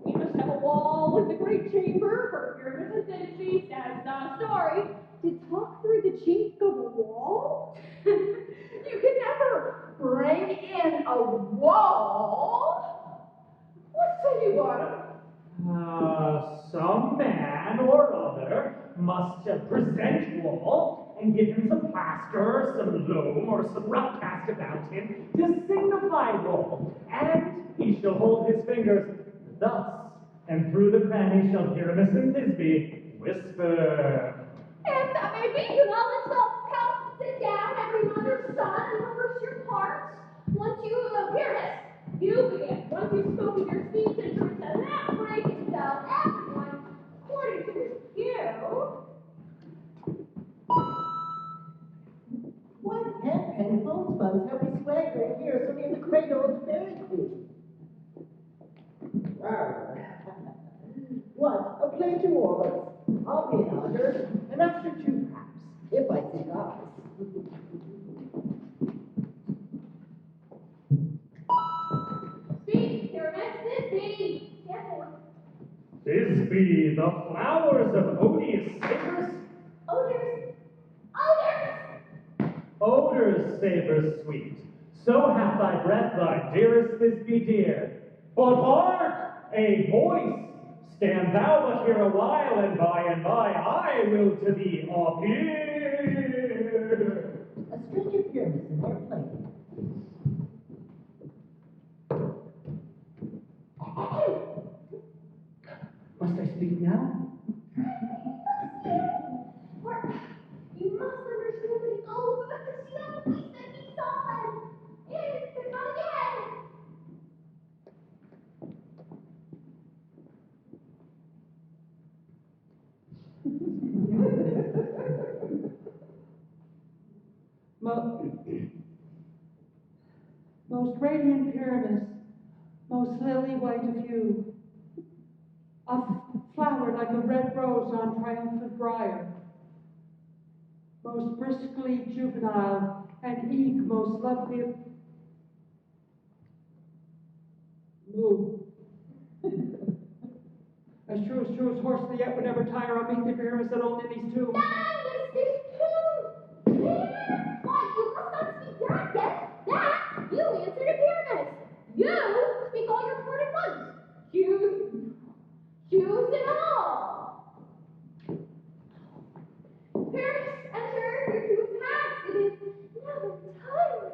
We must have a wall in the great chamber for pyramids and feast as the story. To talk through the chink of a wall? You can never bring in a wall. What say you, Bottom? Some man or other must present Wall and give him some plaster, some loam, or some rough cast about him to signify Wall, and he shall hold his fingers thus, and through the cranny shall Pyramus and Thisbe whisper. If that may be, you know, let's all come, sit down, every mother's son, and rehearse your parts. Once you hear this, you begin. Once you've spoken your speech and turn to that break and tell everyone, according to his cue. What hairpin homespuns have we swaggering here so near the cradle of the fairy queen? What, a play towards? I'll be an author, and after two perhaps, if I see eyes. Speak, Pyramus, Thisbe. Stand forth. Thisbe, the flowers of odious savors? Odors. Odors. Odors, savors sweet. So hath thy breath, thy dearest Thisbe dear. But hark, a voice. Stand thou but here a while, and by I will to thee appear. A stranger Pyramus in their play. Must I speak now? You must understand that it goes with the young beast that he saw. It is to come again. Most radiant Pyramus, most lily white of hue, a flower like a red rose on triumphant briar, most briskly juvenile, and eke most lovely of moo. As true as horse that yet would never tire, I'll meet the Pyramus at old Ninny's tomb. That is this tune. Why, you must not speak that yet. That you answer to Pyramus. You speak all your part at once. Choose it all. Pyramus, enter. Your cue is past. It is now time.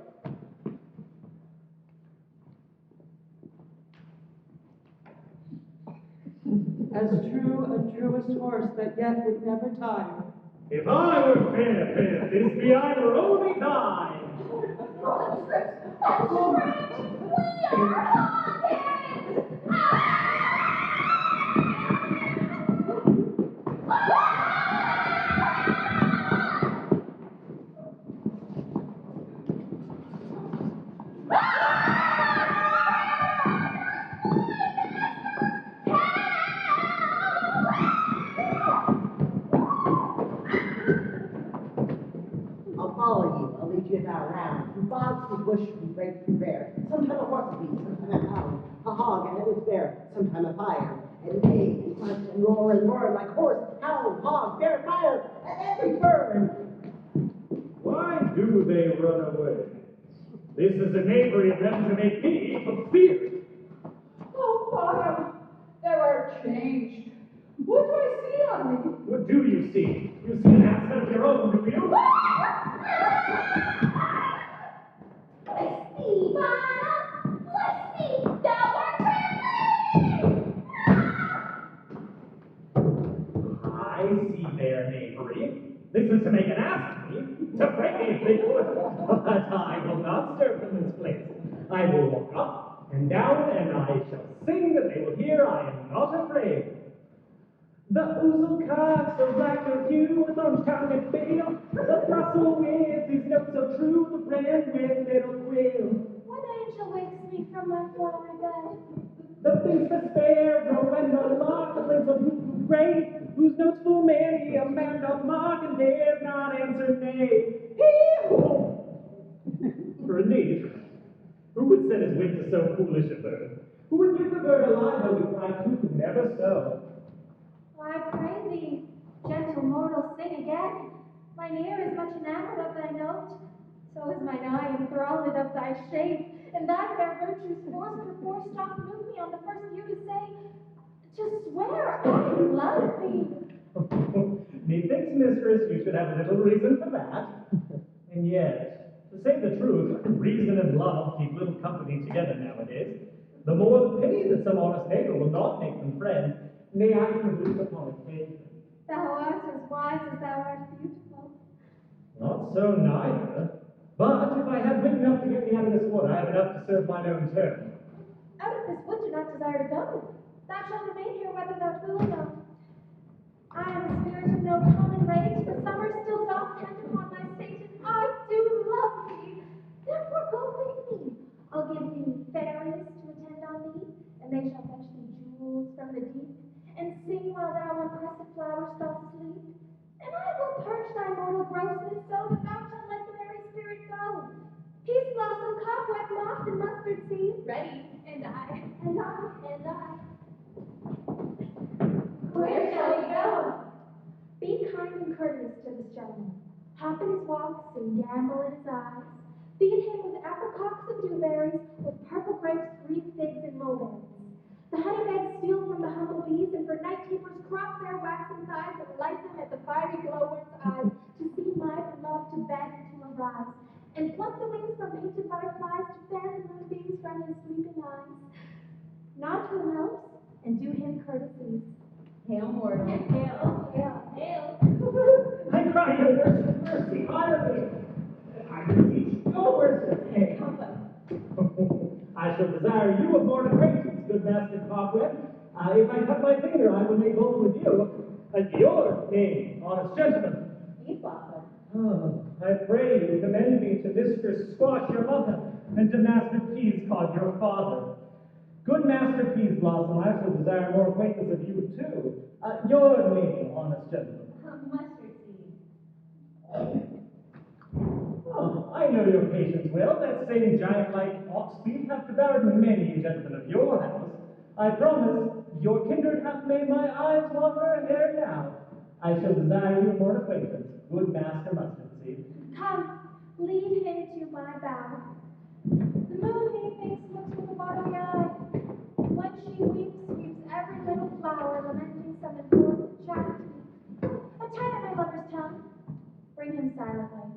As truest horse that yet would never tire. If I were fair, Thisbe, I were only thine. We are haunted! I'll follow you. I'll lead you about round. Through bogs, through bush, through brake, through bear. Sometime a horse beast, sometime a hound. A hog, a headless bear. Sometime a fire. And neigh, and grunt, and roar like horse, hound, hog, bear, fire, and every bird. Why do they run away? This is a knavery of them to make me fear. Oh, Bottom, thou art changed. What do I see on thee? What do you see? You see an accent of your own, do you? Bless me, Bottom! Bless me! Thou art trembling! I see their knavery. This is to make an ass of me, to break me if they would. But I will not stir from this place. I will walk up and down, and I shall sing that they will hear I am not afraid. The ousel cock, so black of hue, with orange cows man with little quill. What angel wakes me from my flowery bed? The beast of sparrow and the lark, the prince of who gray, whose notes full many a man doth mark and dares not answer nay. Hee-ho! For indeed, who would set his wit to so foolish a bird? Who would give the bird a livelihood we cry cuckoo never so? I pray thee, gentle mortal, sing again. Mine ear is much enamored of thy note, so is mine eye enthralled of thy shape, and thy fair virtues force perforce doth move me on the first view to swear I love thee. Methinks, mistress, you should have little reason for that. And yet, to say the truth, reason and love keep little company together nowadays. The more the pity that some honest neighbor will not make them friends, nay, I conclude upon occasion. Thou art as wise as thou art beautiful. Not so neither. But if I had wit enough to get me out of this wood, I have enough to serve mine own turn. Out of this wood do not desire to go. Thou shalt remain here whether thou wilt or no. I am a spirit of no common rage. The summer still doth tend upon my state, and I do love thee. Therefore go with me. I'll give thee fairies to attend on thee, and they shall fetch thee jewels from the deep, and sing while thou on pressed flowers dost sleep. And I will purge thy mortal grossness so that thou shalt let the merry spirit go. Peace blossom, cobweb, moth, and mustard seed. Ready. And I. And I. And I. Where shall we go? Be kind and courteous to this gentleman. Hop in his walks and gamble in his eyes. Feed him with apricots and dewberries, with purple grapes, green figs, and mulberries. The honey begs steal from the humble bees, and for night keepers crop their waxen thighs and light them at the fiery glowworm's eyes, to see my beloved to beg and to arise, and pluck the wings from painted butterflies, to fan the moonbeams from his sleeping eyes. Nod to him else, and do him courtesies. Hail, mortal. Hail, hail, hail. I cry your worship, mercy, honor me. I beseech your worship, hey. I shall desire you a more acquaintance, good Master Cobweb. If I cut my finger, I will make bold with you. Your name, honest gentleman. Eastlander. Oh, I pray you commend me to Mistress Squash, your mother, and to Master Peascod, your father. Good Master Peaseblossom, I shall desire more acquaintance of you too. Your name, honest gentleman. Mustard seed. Oh, I know your patience well. That same giant-like ox beef hath devoured many a gentleman of your house. I promise, your kindred hath made my eyes water ere now. I shall desire you more acquaintance, good Master Mustard Seed. Come, lead him to my bower. The moon, methinks, looks with a watery eye. When she weeps, weeps every little flower, lamenting some enforced chastity. Attend at my lover's tongue. Bring him silently.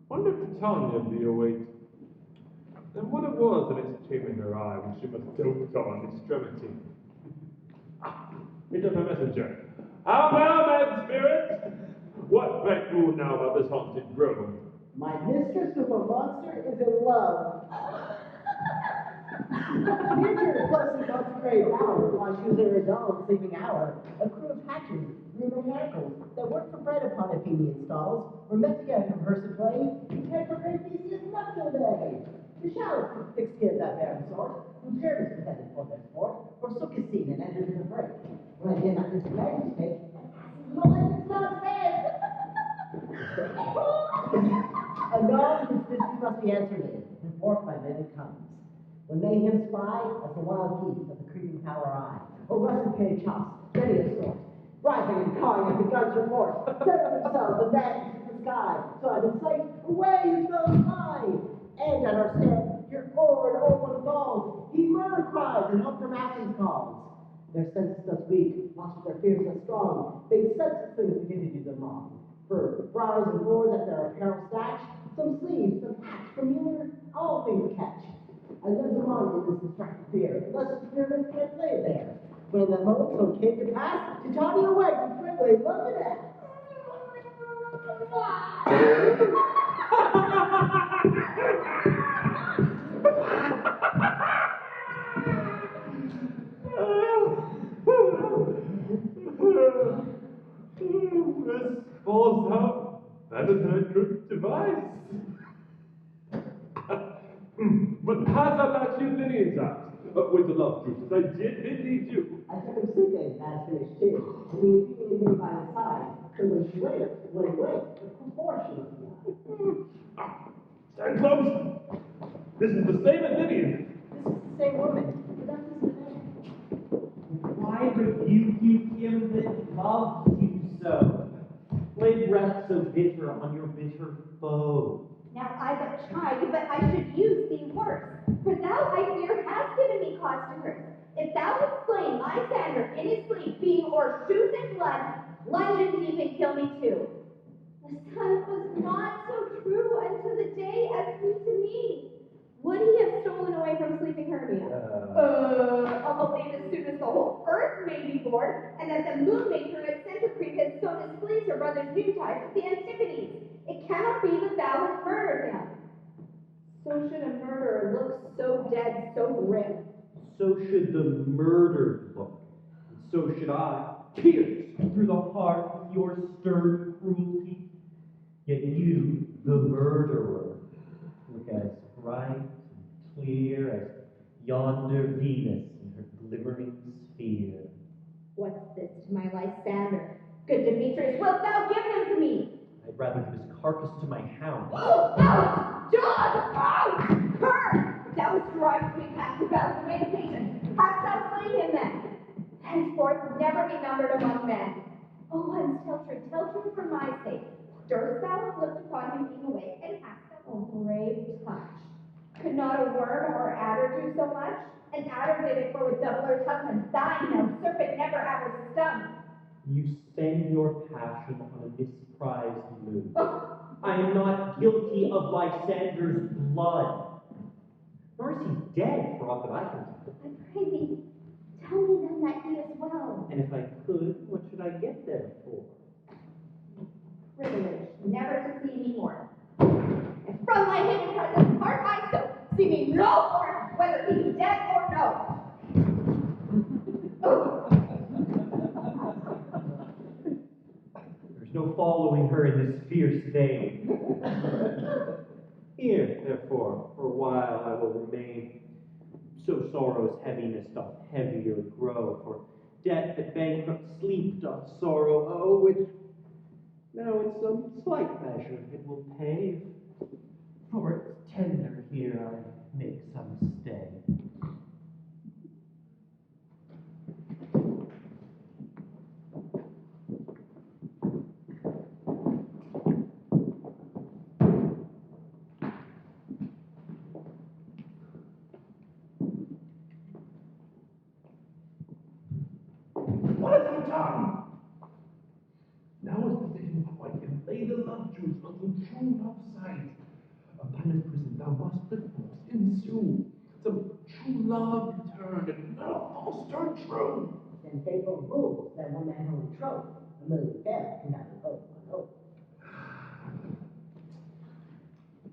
Wonder if Titania be awake, and what it was that it came in her eye when she must dote on extremity. Meet up a messenger. How now, mad spirit? What bet you now about this haunted grove? My mistress of a monster is in love. Near to her pleasant consecrated bower, while she was in her dull sleeping hour, a crew of hatchers, rude mechanicals, that worked for bread upon Athenian stalls, were met together from her to play, prepared for great Theseus' nuptial day. The shallots, thick-skinned that barren sort, whose girders pretended for their sport, forsook his scene and entered in a break. When again at this marriage take, and asses molested not the answer is, and forth by men it comes. When mayhem spy, as the wild geese of the creeping tower eye, or russet painted chops, many a sort, rising and cawing at the gun's report, settle themselves and vanish into the sky, so out of sight, away his fellows fly. And at our step, hear o'er and o'er the falls, he murder cries and help from Athens calls. Their senses thus weak, lost their fears thus strong, they senseless things begin to do them wrong. For briars and boards at their apparel snatch, some sleeves, some hats, familiar, all things catch. I led them on in this distracted fear, lest the pyramids can't lay there. When that moment so came to pass, to Johnny away from straightway love and ass. Suppose how that is her good device. But pass about your lineage out with the love juices. I did indeed you. I took him sleeping, as finished too, and he was feeling me by his side, so when she went away, the proportion of the eye. Stand close. This is the same Athenian. This is the same woman, but that is the man. Why rebuke you him that loves you so? Lay breath so bitter on your bitter foe. Now I but tried, but I should use thee worse. For thou, I fear, hast given me cause to curse. If thou wouldst slay Lysander in his sleep, being o'er shoes and blood, plunge in deep and kill me too. The sun was not so true unto the day as he to me. Would he have stolen away from sleeping Hermia? I'll believe as soon as the whole earth may be bored, and that the moon may turn its centipede and so displease her brother's noontide with the Antipodes. It cannot be that thou hast murdered him. So should a murderer look so dead, so grim. So should the murdered look, and so should I, pierce through the heart with your stern cruelty. Yet you, the murderer, look as bright and clear as yonder Venus in her glimmering sphere. What's this to my Lysander? Good Demetrius, wilt thou give him to me? I'd rather give his carcass to my hound. Out! Dog! Out! Cur! Thou strivest me past about the meditation. Hast thou slain him then? Henceforth never be numbered among men. Oh, once tell true for my sake. Durst thou have looked upon him being awake, and hast thou a brave touch? Could not a worm or adder do so much? An adder did it for with doubler tongue than thine, no serpent never ever stung. You spend your passion on a misprized mood. I am not guilty of Lysander's blood. Nor is he dead, for aught that I can tell. I pray thee, tell me then that he is well. And if I could, what should I get there for? Privilege never to see me more. And from my hidden presence, part my soul, see me no more, whether he be dead or no. There's no following her in this fierce vein. Here, therefore, for a while I will remain. So sorrow's heaviness doth heavier grow, for death that bankrupt sleep doth sorrow owe, which now in some slight measure it will pay. For it's tender here I make some stay. What have you done? Now is position quite, and lay the love juice until true love sight. Upon his prison thou must perforce ensue. Some true love returned, and not a false turn true. Then faithful rules that one man only trope. A million fair can never hope on hope.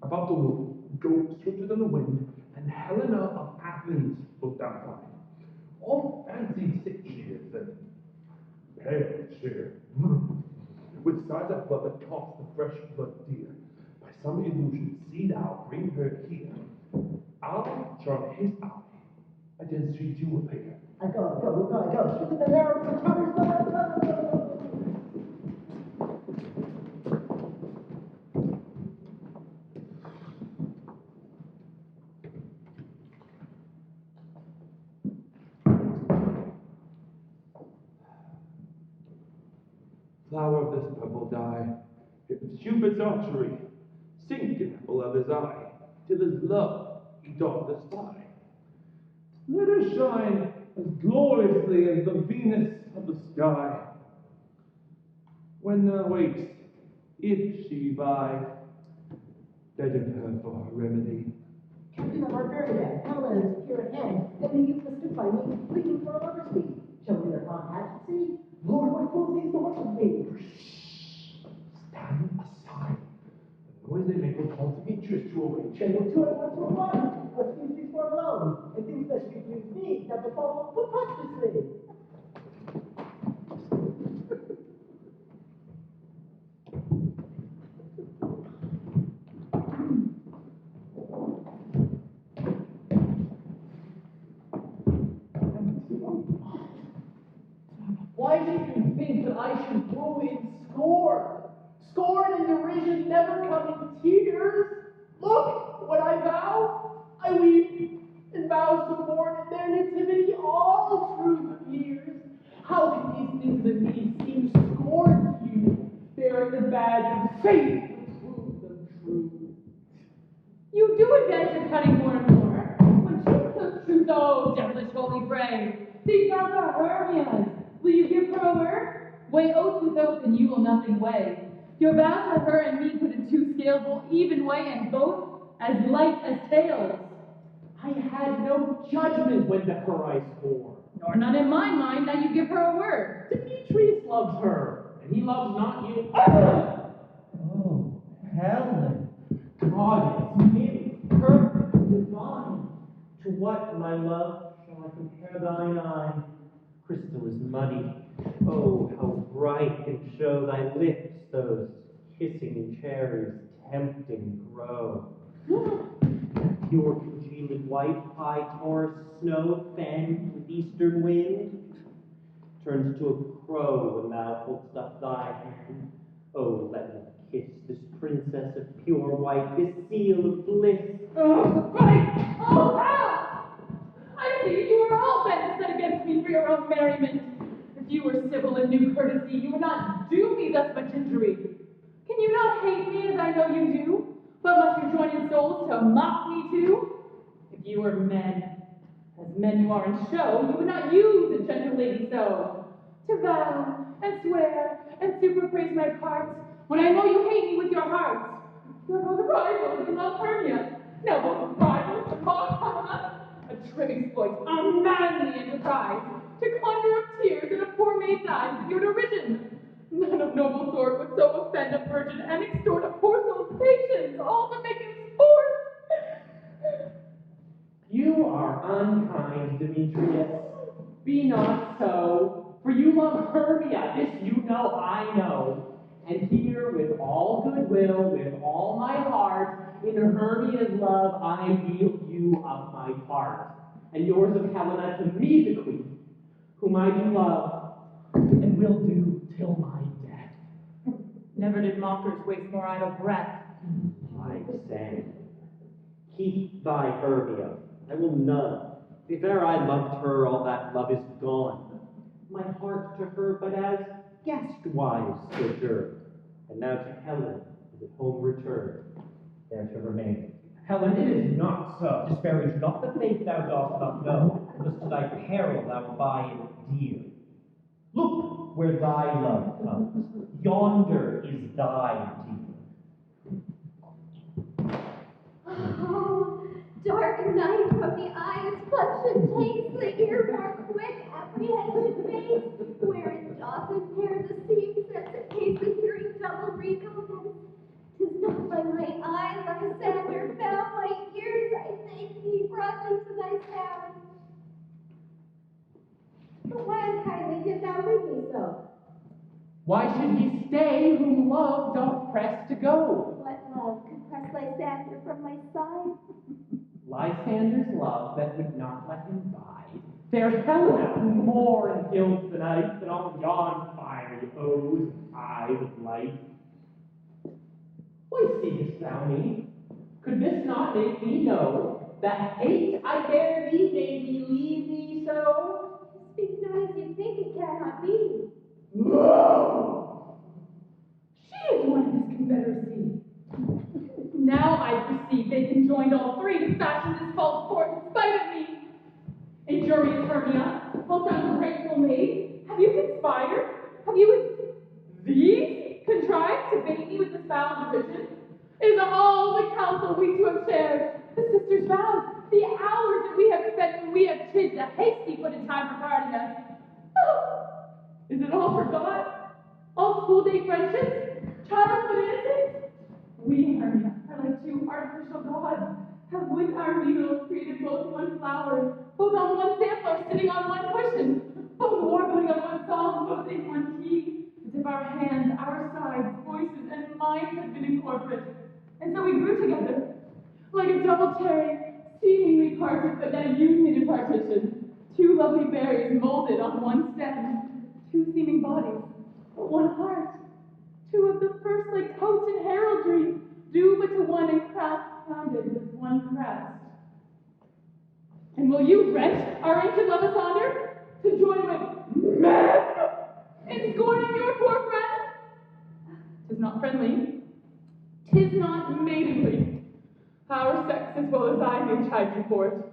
About to go swifter than the wind, and Helena of Athens looked down upon him. All fancied sick she is, and pale cheer, with sighs of blood that cost the fresh blood dear. By some illusion, see thou bring her here. I'll charm his eye, and then see you appear. I go, shoot the arrow from the towers, go. flower of this purple dye, if Cupid's archery, sink in apple of his eye, till his love he doth despy. Let her shine as gloriously as the Venus of the sky. When thou wakes, if she be by, beggeth her for her remedy. Captain of Barbarian, Helen is here at hand, and the youth mistook by me, pleading for a lover's fee. Shall we their contact see? Lord, what fools these horses be? Stand aside. The noise they make will cause Demetrius to awake. Then we'll to it, one to one. Let's use these four alone, and things that should please me, that befall preposterously. Why should you think that I should woo in scorn? Scorn and derision never come in tears. Look, what I vow, I weep, and vows to mourn at their nativity all truth of years. How can these things of me seem scorn to you, bearing the badge of faith to prove them true? You do advance your cutting more and more. When truth comes truth, oh, devilish holy fray. These vows are Hermia's. Will you give her a word? Weigh oath with oath, and you will nothing weigh. Your vows for her and me put in two scales will even weigh, and both as light as tails. I had no judgment when to her I swore. Nor none in my mind, now you give her a word. Demetrius loves her, and he loves not you. Oh, Helen, goddess, gift, perfect, divine. To what, my love, shall I compare thine eye? Crystal is muddy. Oh, how bright can show thy lips, those kissing cherries tempting grow. Pure congealed white, high Taurus snow, fanned with eastern wind, turns to a crow when thou holdst up thy hand. Oh, let me kiss this princess of pure white, this seal of bliss. Oh, right! Oh, how! I see you are all bent set against me for your own merriment. If you were civil and knew courtesy, you would not do me thus much injury. Can you not hate me as I know you do? But must you join in souls to mock me too? If you were men, as men you are in show, you would not use a gentle lady so. To vow, and swear, and super praise my parts, when I know you hate me with your hearts. You're both rivals and love Hermia. No, both rivals and mock Helena. A trim exploit, a manly enterprise, to conjure up tears in a poor maid's eyes with your derision. None of noble sort would so offend a virgin and extort a poor soul's patience, all to make him sport. You are unkind, Demetrius. Be not so, for you love Hermia. This you know, I know. And here, with all goodwill, with all my heart, in Hermia's love, I yield you up my part, and yours of Helena to me bequeath, whom I do love, and will do till my death. Never did mockers waste more idle breath. I say, keep thy Hermia. I will none. If e'er I loved her, all that love is gone. My heart to her but as guest-wise sojourn, and now to Helen is at home returned, there to remain. Helen, it is not so. Disparage not the faith thou dost not know, lest to thy peril thou buy it dear. Look where thy love comes, yonder is thy dear. Oh, dark night from the eyes, function takes the ear more quick, apprehension makes, wherein doth impair the seeing sense in case the hearing double recommence. 'Tis not by my eyes, Lysander, found my ears, I thank thee, brought me to thy sound. But why unkindly didst thou leave me so? Why should he stay whom love doth press to go? What love could press Lysander from my side? Lysander's love that would not let him bide. Fair Helena, who more in gilds the night than all yon fiery O's and eyes of light. Why seekest thou me? Could this not make thee know that hate I bear thee made me leave thee so? Speak not as you think, it cannot be. No! all forgot? All school day friendships? Childhood innocence? We, Hermia, are like two artificial gods. Have wood our needles created both one flower, both on one sampler, sitting on one cushion, both warbling on one song, both in one key, as if our hands, our sides, voices, and minds had been incorporate. And so we grew together, like a double cherry, seemingly parted, but then union in partition. Two lovely berries molded on one stem, two seeming bodies, but one heart. Two of the first like coats in heraldry, due but to one and crowned with one crest. And will you rent our ancient love asunder to join with men in scorning your poor friend? 'Tis not friendly, 'tis not maidenly. Our sex as well as I may chide you for it,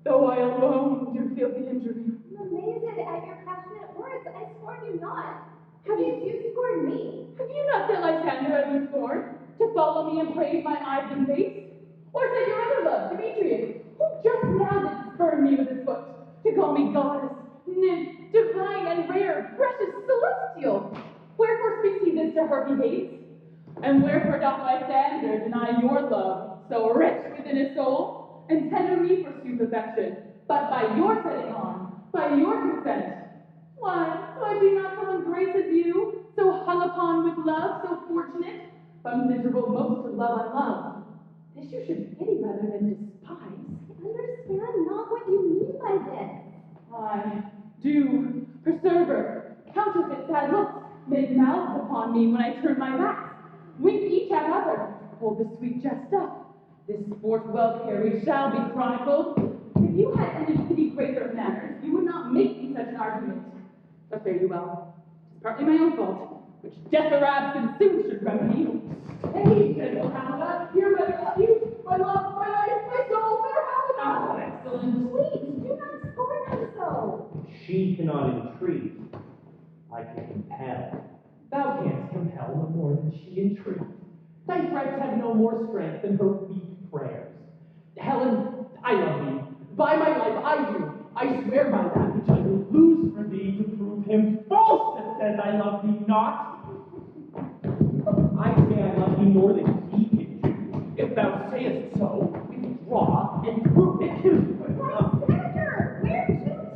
though I alone do feel the injury. I'm amazed at your passionate words. I scorn you not. How did you scorn me? Have you not set Lysander as you scorn, to follow me and praise my eyes and face? Or set your other love, Demetrius, who just now did spurn me with his foot, to call me goddess, nymph, divine and rare, precious, celestial? Wherefore speaks he this to her he hates? And wherefore doth Lysander deny your love, so rich within his soul, and tender me forsooth affection, but by your setting on, by your consent? Why, so I be not so ungraces you, so hung upon with love, so fortunate, but miserable most to love unloved. This you should pity rather than despise. I understand not what you mean by this. I do, preserver, counterfeit sad looks, make mouths upon me when I turn my back, wink each at other, hold the sweet jest up. This sport well carried shall be chronicled. If you had any pity, grace, or manners, you would not make me such an argument. But fare you well. 'Tis partly my own fault, which death or absence soon should remedy. Hey, gentle Helena, hear my excuse, my love, my life, my soul, fair Helena! Oh, excellent. Please, do not scorn her so. She cannot entreat. I can compel. Thou canst compel no more than she entreats. Thy threats have no more strength than her weak prayers. Helen, I love thee. By my life, I do. I swear by that which I will lose for thee to prove him false that says I love thee not. I say I love thee more than he can do. If thou sayest so, withdraw and prove it too. Lysander, where to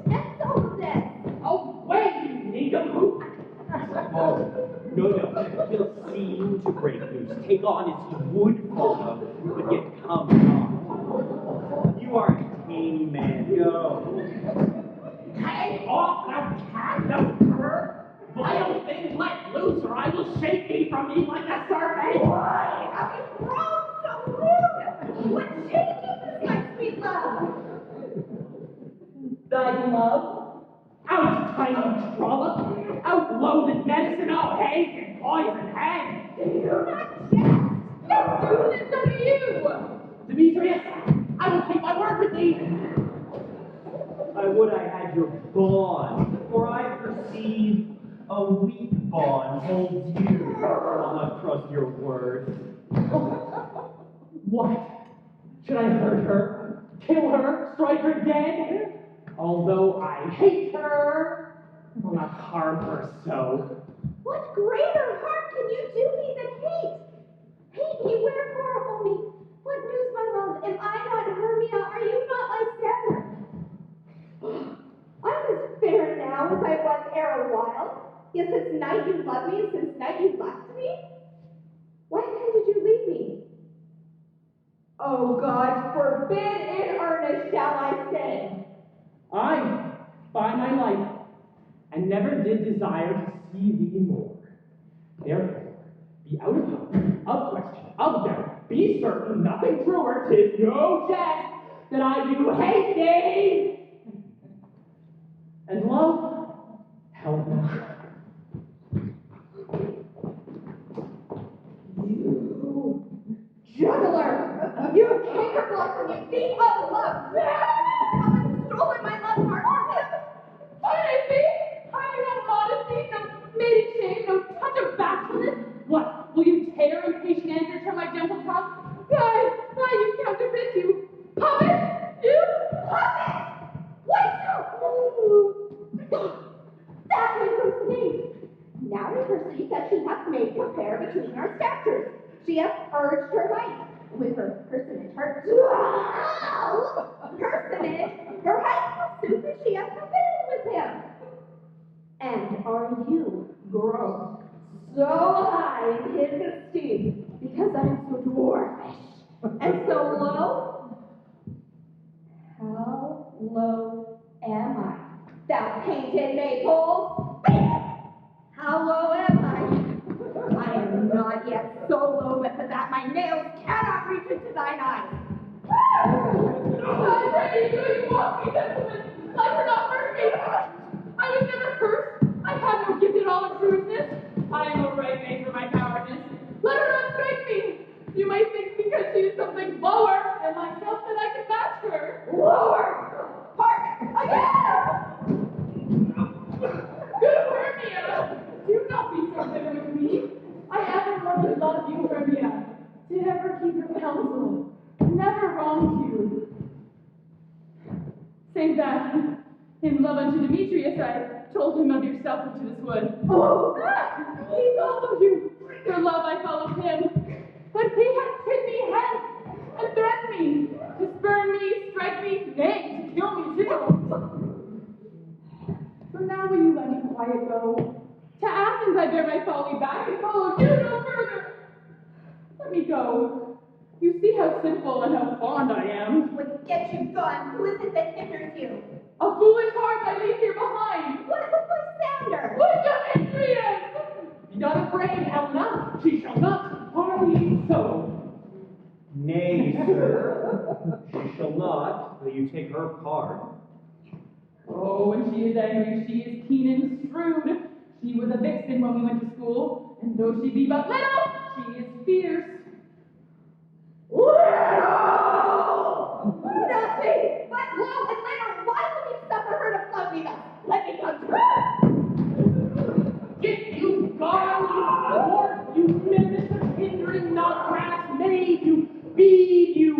test all of this? Away, you nincompoop! Oh, no, he'll seem to break loose, take on as he would follow, but yet come not. You are a tame man, go. Hang off, thou cat, thou cur! Vile thing, let loose, or I will shake thee from me like a serpent! Why have you grown so rude? What changes is my sweet love? Thy love? Out, tiny trollop! Out, loathed medicine! Out, hate and poison, hang! Do not jest. Yes, Susan, it's up to you! Demetrius, I will keep my word with thee! I would I had your bond, for I perceive a weak bond holds you. I'll not trust your words. What? Should I hurt her? Kill her? Strike her dead? Although I hate her, I'll not harm her so. What greater harm can you do me than hate? Hate me, wherefore, me? What news, my love? Am I not Hermia? Are you not Lysander? I'm as fair now as I was ere a while. Yet since night you loved me, and since night you left me? Why then did you leave me? Oh God, forbid in earnest shall I say. I, by my life, and never did desire to see thee more. Therefore, be out of hope, of question, of doubt, be certain nothing truer, 'tis no jest, that I do hate thee! And love, help not. You juggler! You cankerblock! You thief of love! Come and stolen my love's heart from him! What I think? Are you no modesty, no maiden shame, no touch of bashfulness? What, will you tear impatient answers from my gentle tongue? Why, you counterfeit, you puppet! You puppet! What? That was so sweet! Now we perceive that she hath made compare between our statures. She hath urged her might. With her personage, her height forsooth, that she hath prevailed with him. And are you grown so high in his esteem because I am so dwarfish and so low? How low am I, thou painted maypole? How low am I? I am not yet so low but that my nails cannot reach into thine eyes. I pray you, you walk me, gentlemen. Let her not hurt me. I was never cursed. I have no gift at all of trueness. I am a right man for my cowardice. Let her not strike me. You might think because she is something lower than myself that I can match her. Lower! Hark! Again! Good Hermia! Do not be so bitter with me. I ever wanted to love you, Hermia. Did ever keep your counsel. Never wronged you. Save that, in love unto Demetrius, I told him of yourself into this wood. Oh! He followed you. For love I followed him. But he hath hid me hence, and threatened me, to spurn me, strike me, nay, to kill me too. So now will you let me quiet go? To Athens I bear my folly back, and follow you no further. Let me go. You see how simple and how fond I am. What gets you gone? Who is it that hinders you? A foolish heart I leave here behind. What of Lysander? What Demetrius? Be not afraid, Helena. She shall not harm you so. Nay, sir, she shall not, though you take her part. Oh, when she is angry, she is keen and shrewd. She was a vixen when we went to school, and though she be but little, she is fierce. Little! Nothing but low and little. Why would you suffer her to float me thus? Let me come to her. Get you gone, you dwarf, you menace of hindering not grass made, you bead, you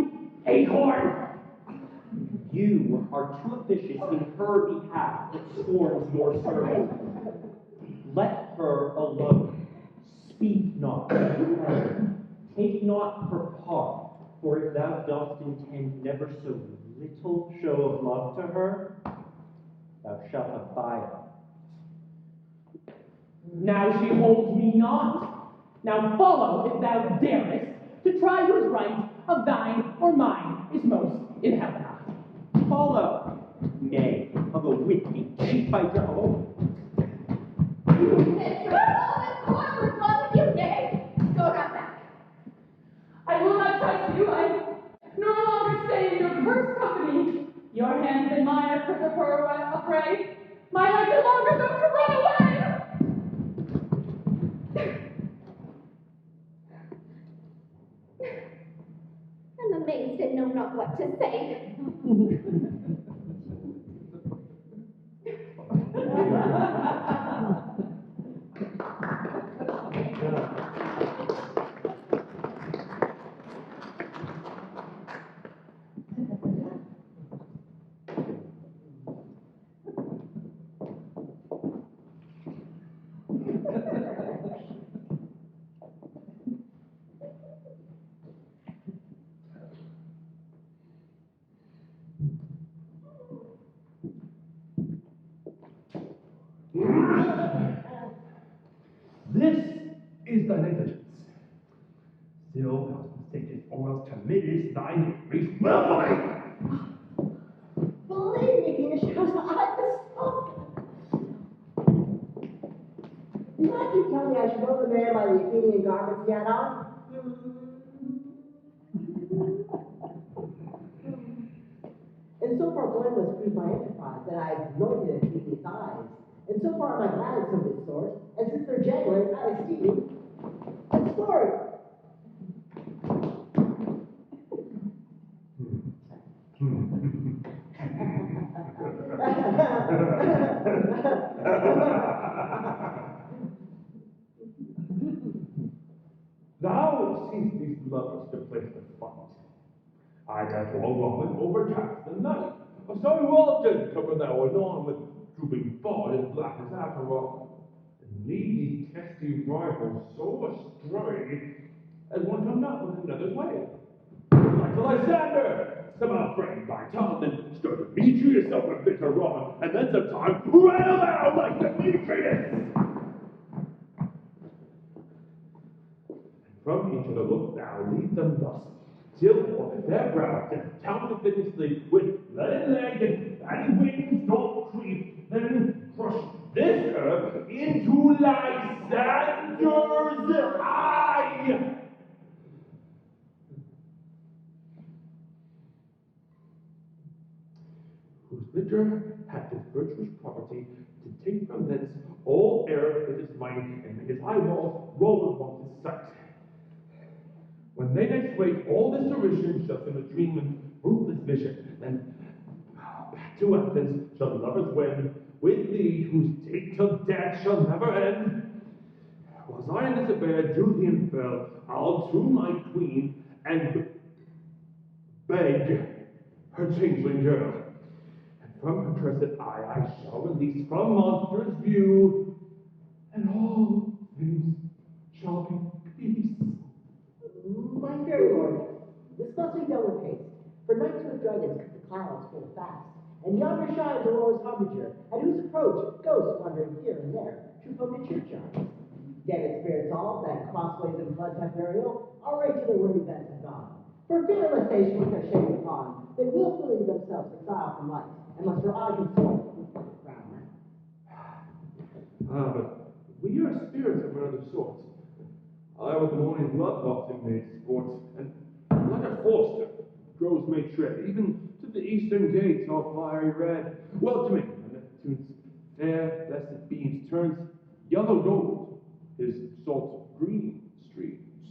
acorn. You are too officious in her behalf that scorns your service. Let her alone. Speak not to her. Take not her part, for if thou dost intend never so little show of love to her, thou shalt abide. Now she holds me not. Now follow, if thou darest, to try whose right of thine or mine is most in Helena. Follow, nay, of a witty cheat fighter. Oh, I will not trust you. I no longer stay in your cursed company. Your hands in mine are quicker for a prey. My heart no longer goes to run away. I'm amazed and know not what to say. This is the negligence. Still, thou mistakest, or else committest thine increase willfully. Believe me, dear, she was I misspoke. Did not you tell me I should know the man by the Athenian garments he had on? And so far blameless proves my enterprise that I anointed Athenian's eyes. And so far my gladness of this sort, and since they're genuine, I esteem a story. Thou seest these lovers to place the fight. I therefore woman overcast the night. So often cover thou anon with drooping fall as black as afterall, and leave these nasty rival so astray as one come not with another's way. Like Lysander, somehow frightened by tongue, then stood Demetrius up with bitter wrong, and then sometime ran aloud like Demetrius. From each other look thou, lead them thus, till their brows get counterfeitously with leaden leg and fatty wings doth creep, then crush this earth into Lysander's eye. Whose litter hath his virtuous property to take from thence all error with his might, and make his high walls roll upon his sight. When they next wake, all this derision shall seem a dream and fruitless vision, then back to Athens shall lovers wend, with thee whose date till death shall never end. Was I in this affair duty and fell, I'll to my queen and beg her changeling girl. From her trusted eye I shall release from monsters' view, and all things shall be peace. My dear lord, this must be done with haste, for nights with dragons cut the clouds full fast, and yonder shines Aurora's harbinger, at whose approach ghosts wandering here and there troop on the churchyards. Dead spirits all, that crossways and floods have burial, are right to the worthy beds have gone. For fearless they shoot their shame upon, they willfully themselves exile from light, and must for eye consort with the crown. But we are spirits of another sort. I with the morning's love often made sport, and like a forester, groves may tread, even to the eastern gates all fiery red, welcoming when Neptune's fair blessed beams turns yellow gold his salt green streams.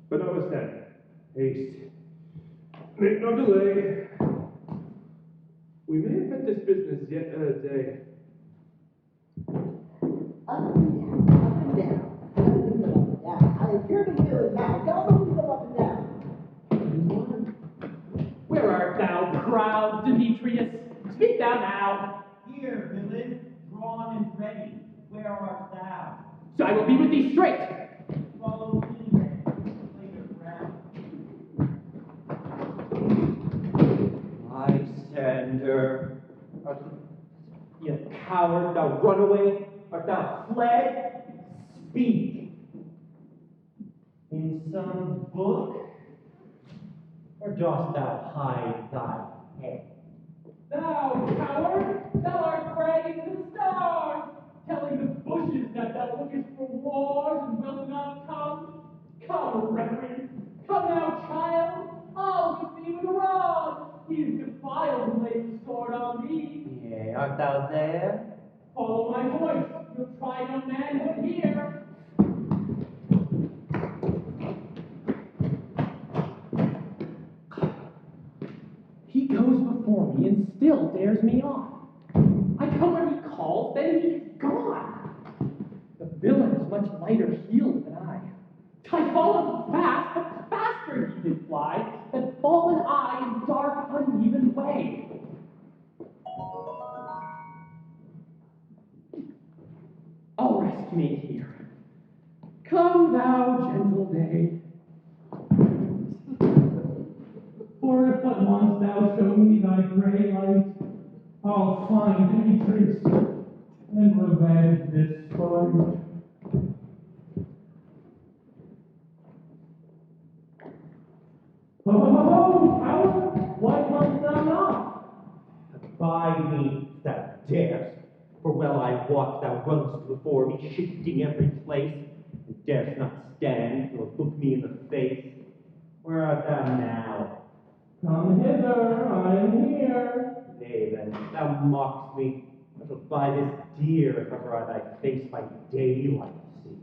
But notwithstanding, haste, make no delay. We may effect this business yet a day. Up and down, up and down. Gotta leave them up and down. I appear to feel it now. Gotta leave them up and down. Where art thou, proud Demetrius? Speak thou now. Here, villain, drawn and ready. Where art thou? So I will be with thee straight. Follow me then, later round. Lysander, you coward, thou runaway, art thou fled? Speak. In some book, or dost thou hide thy head? Thou coward, thou art bragging to the stars, telling the bushes that thou lookest for wars and wilt not come. Come, recreant, come now, child, I'll whip thee with a rod. He is defiled who lays the sword on thee. Yea, art thou there? Follow my voice, you'll try no manhood here. He goes before me and still dares me on. I come when he calls, then he is gone. The villain is much lighter heeled than I. I followed fast, but faster he did fly, than fallen eye in dark, uneven way. I'll rest me here. Come thou, gentle day. For if but once thou show me thy gray light, I'll find Demetrius and revenge this spite. Ho, coward! Why comest thou not? Abide me, if thou darest. For well I walk, thou runnest before me, shifting every place, and darest not stand, nor look me in the face. Where art thou now? Come hither, I am here. Nay, then, thou mock'st me. I shall buy this dear, if ever I thy face by daylight see.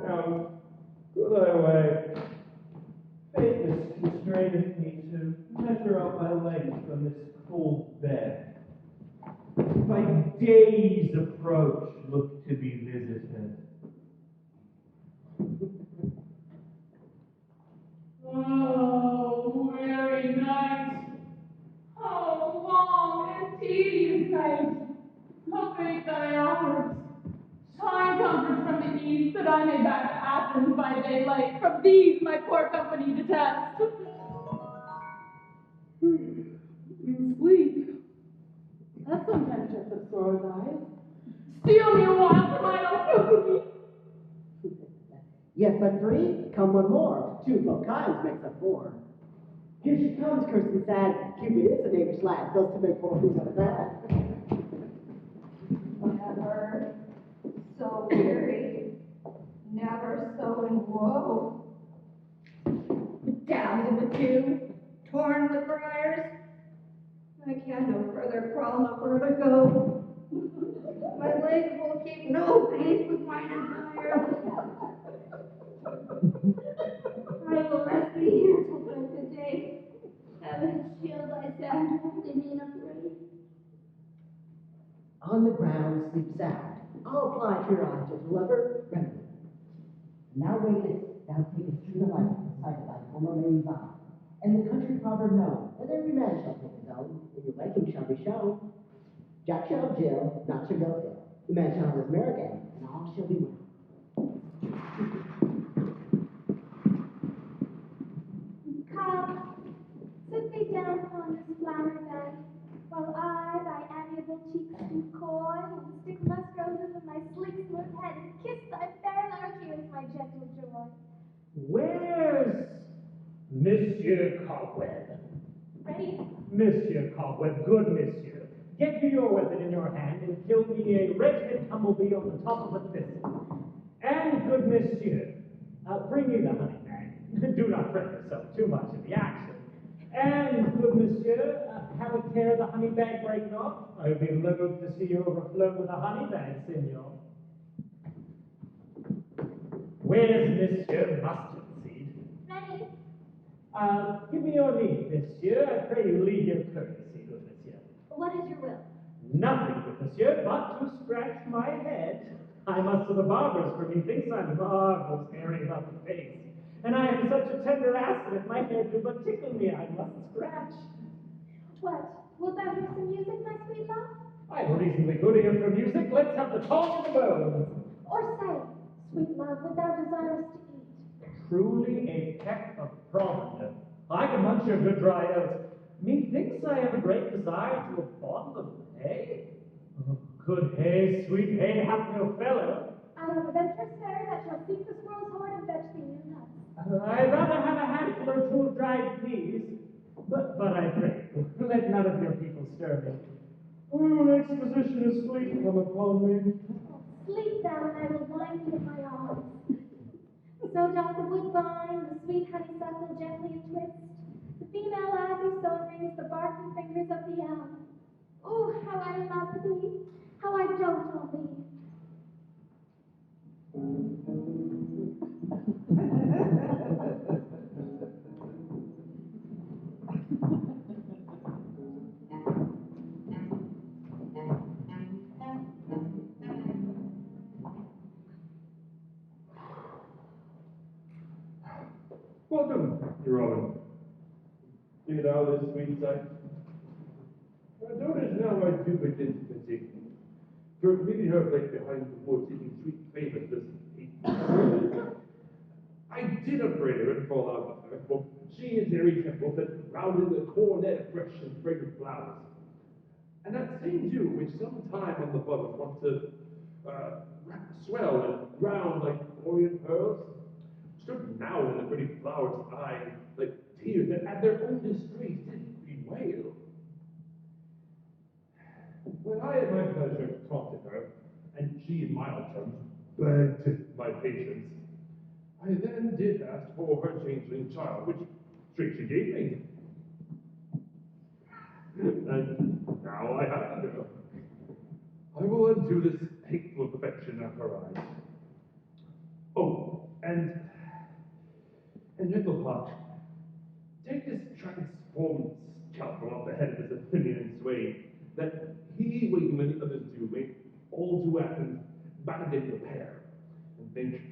Now, go thy way. Faintness constraineth me to measure out my length from this cold bed. By day's approach look to be visited. Oh, weary night! Oh, long and tedious night! How great thy hours! Shine comfort from the east, that I may back to Athens by daylight. From these my poor company detest. Sleep. That sometimes shuts up Sora's eyes. Steal me a while from my own company. Yet but three, come one more. Two of both kinds makes up four. Here she comes, cursed and sad. Cupid is a knavish lad, thus to make four who's of that. Never so weary, never so in woe. Damn the two, torn the briars. I can no further crawl, no further go. My legs will keep no pace with my desires. I will rest me here till break the day. Heaven shield thy sand, they mean afraid. On the ground, sleep sound. I'll apply to your eye, gentle lover, remedy. And thou wakest, thou takest true delight in the sight of thy former lady's eye. And the country proverb known, that every man shall take his own, and your waking shall be shown. Jack shall have Jill, not shall go ill. The man shall have his mare again, and all shall be well. Come, sit thee down upon this flower bed, while I thy amiable cheeks do coy, and stick musk roses in thy sleek smooth head, and kiss thy fair lark ears, my gentle joy. Where's Monsieur Cobweb? Ready? Monsieur Cobweb, good monsieur, get you your weapon in your hand and kill me a red-headed humblebee on the top of a thistle. And good monsieur, bring me the honey bag. Do not fret yourself too much in the action. And good monsieur, have a care of the honey bag break off. I'll be loath to see you overflow with a honey bag, senor. Where's Monsieur Mustard Seed? Ready? Give me your leave, monsieur. I pray you leave your courtesy, good monsieur. What is your will? Nothing, good monsieur, but to scratch my head. I must to the barber's, for methinks I'm marvelous hairy about the face. And I am such a tender ass that if my hair do but tickle me, I must scratch. What? Wilt thou hear some music, my sweet love? I'm reasonably good ear for music. Let's have the talk of the bones. Or say, sweet love, what thou desirest to eat? Truly a peck of provender. I can munch your good dry oats. Methinks I have a great desire to a bottle of hay. Oh, good hay, sweet hay, hath no fellow. I have a venturous fairy that shall seek the squirrel's hoard and fetch thee new nuts. I'd rather have a handful or two of dried peas. But I pray you, let none of your people stir me. Oh, exposition of sleep come upon me. Sleep thou, and I will wind thee in my arms. So doth the woodbine, the sweet honeysuckle gently entwist. The female ivy so rings the barky fingers of the elm. Oh, how I love thee, how I dote on thee. Welcome, your Honor. See thou this sweet sight? Our daughters now I do begin to pity. For meeting her late behind the woods, eating sweet favors this evening. I did upbraid her and fall out with her, for she is airy temple that rounded the coronet of fresh and fragrant flowers. And that same dew, which sometime on the bud was wont to swell and round like orient pearls, stood now in the pretty flower's eye like tears that at their own disgrace did bewail. When I at my pleasure talked to her, and she in mild terms begged my patience, I then did ask for her changeling child, which straight she gave me. And now I have the girl. I will undo this hateful perfection of her eyes. Oh, and gentle heart, take this transformed scalp from off the head of this Athenian swain, that he, waking many others do, may all to Athens bandage repair, and think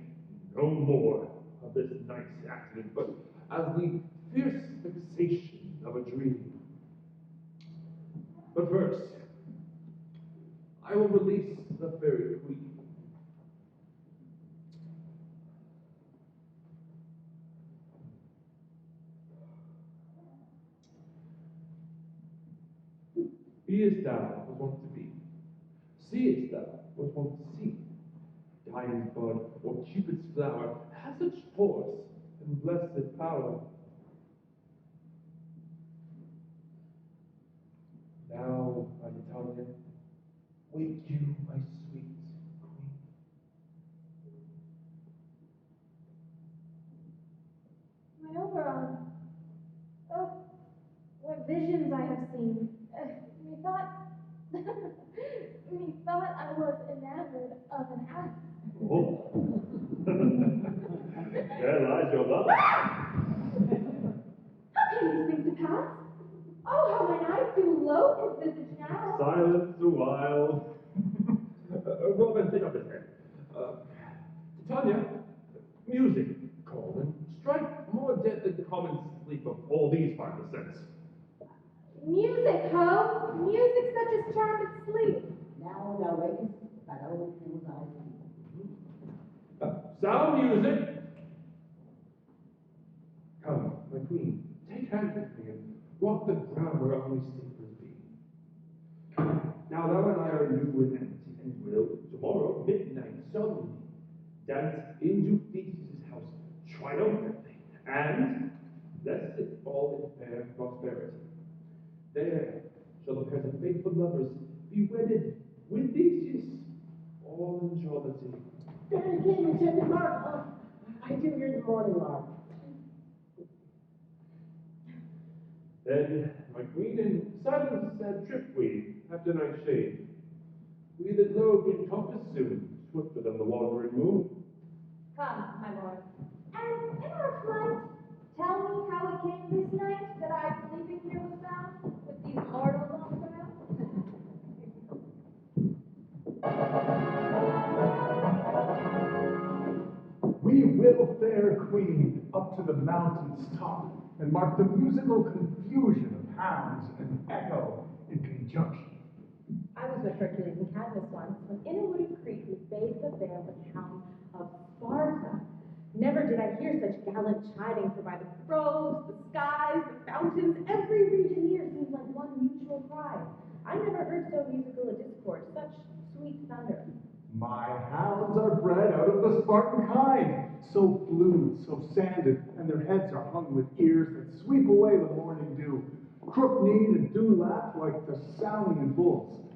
no more of this nice accident, but as the fierce fixation of a dream. But first, I will release the fairy queen. Beest thou was wont to be, seest thou was wont to see. Dian's bud or Cupid's flower has such force and blessed power. Now, my Natalia, wake you, my sweet queen. My Oberon. Oh, what visions I have seen. Methought, methought I was enamored of an ass. Oh. There lies your love. How came these things to pass? Oh, how mine eyes do loathe his visage now. Silence a while. Robin, take up his head. Titania, music, call and strike more dead than common sleep of all these find the sense. Music, ho! Music such as charmed sleep. Now thou wakest, that old fool's eyes. Sound music! Come, my queen, take hand with me and rock the ground where only sleepers be. Now thou and I are new and empty, and will, tomorrow midnight, solemnly dance into Theseus' house triumphantly, and lest it fall in fair prosperity. There shall the pairs of faithful lovers be wedded with Theseus, all in jollity. Fairy King, enchanted mark! I do hear the morning lark. Then, my queen, in silence and trip we, after night shade. We that know can compass soon, swifter than the wandering moon. Come, my lord. And in our flight, tell me how it came this night that I sleeping here was found, with these mortals on the ground. We will, fair queen, up to the mountain's top, and mark the musical confusion of hounds and echo in conjunction. I was with Hercules and Cadmus once, when in a wood of Crete we bathed the bear with hounds of Sparta. Never did I hear such gallant chiding, for by the groves, the skies, the fountains, every region here seems like one mutual cry. I never heard so musical a discord, such sweet thunder. My hounds are bred out of the Spartan kind, so flued, so sanded, and their heads are hung with ears that sweep away the morning dew. Crook-kneed and dew-lapped like the Salian bulls.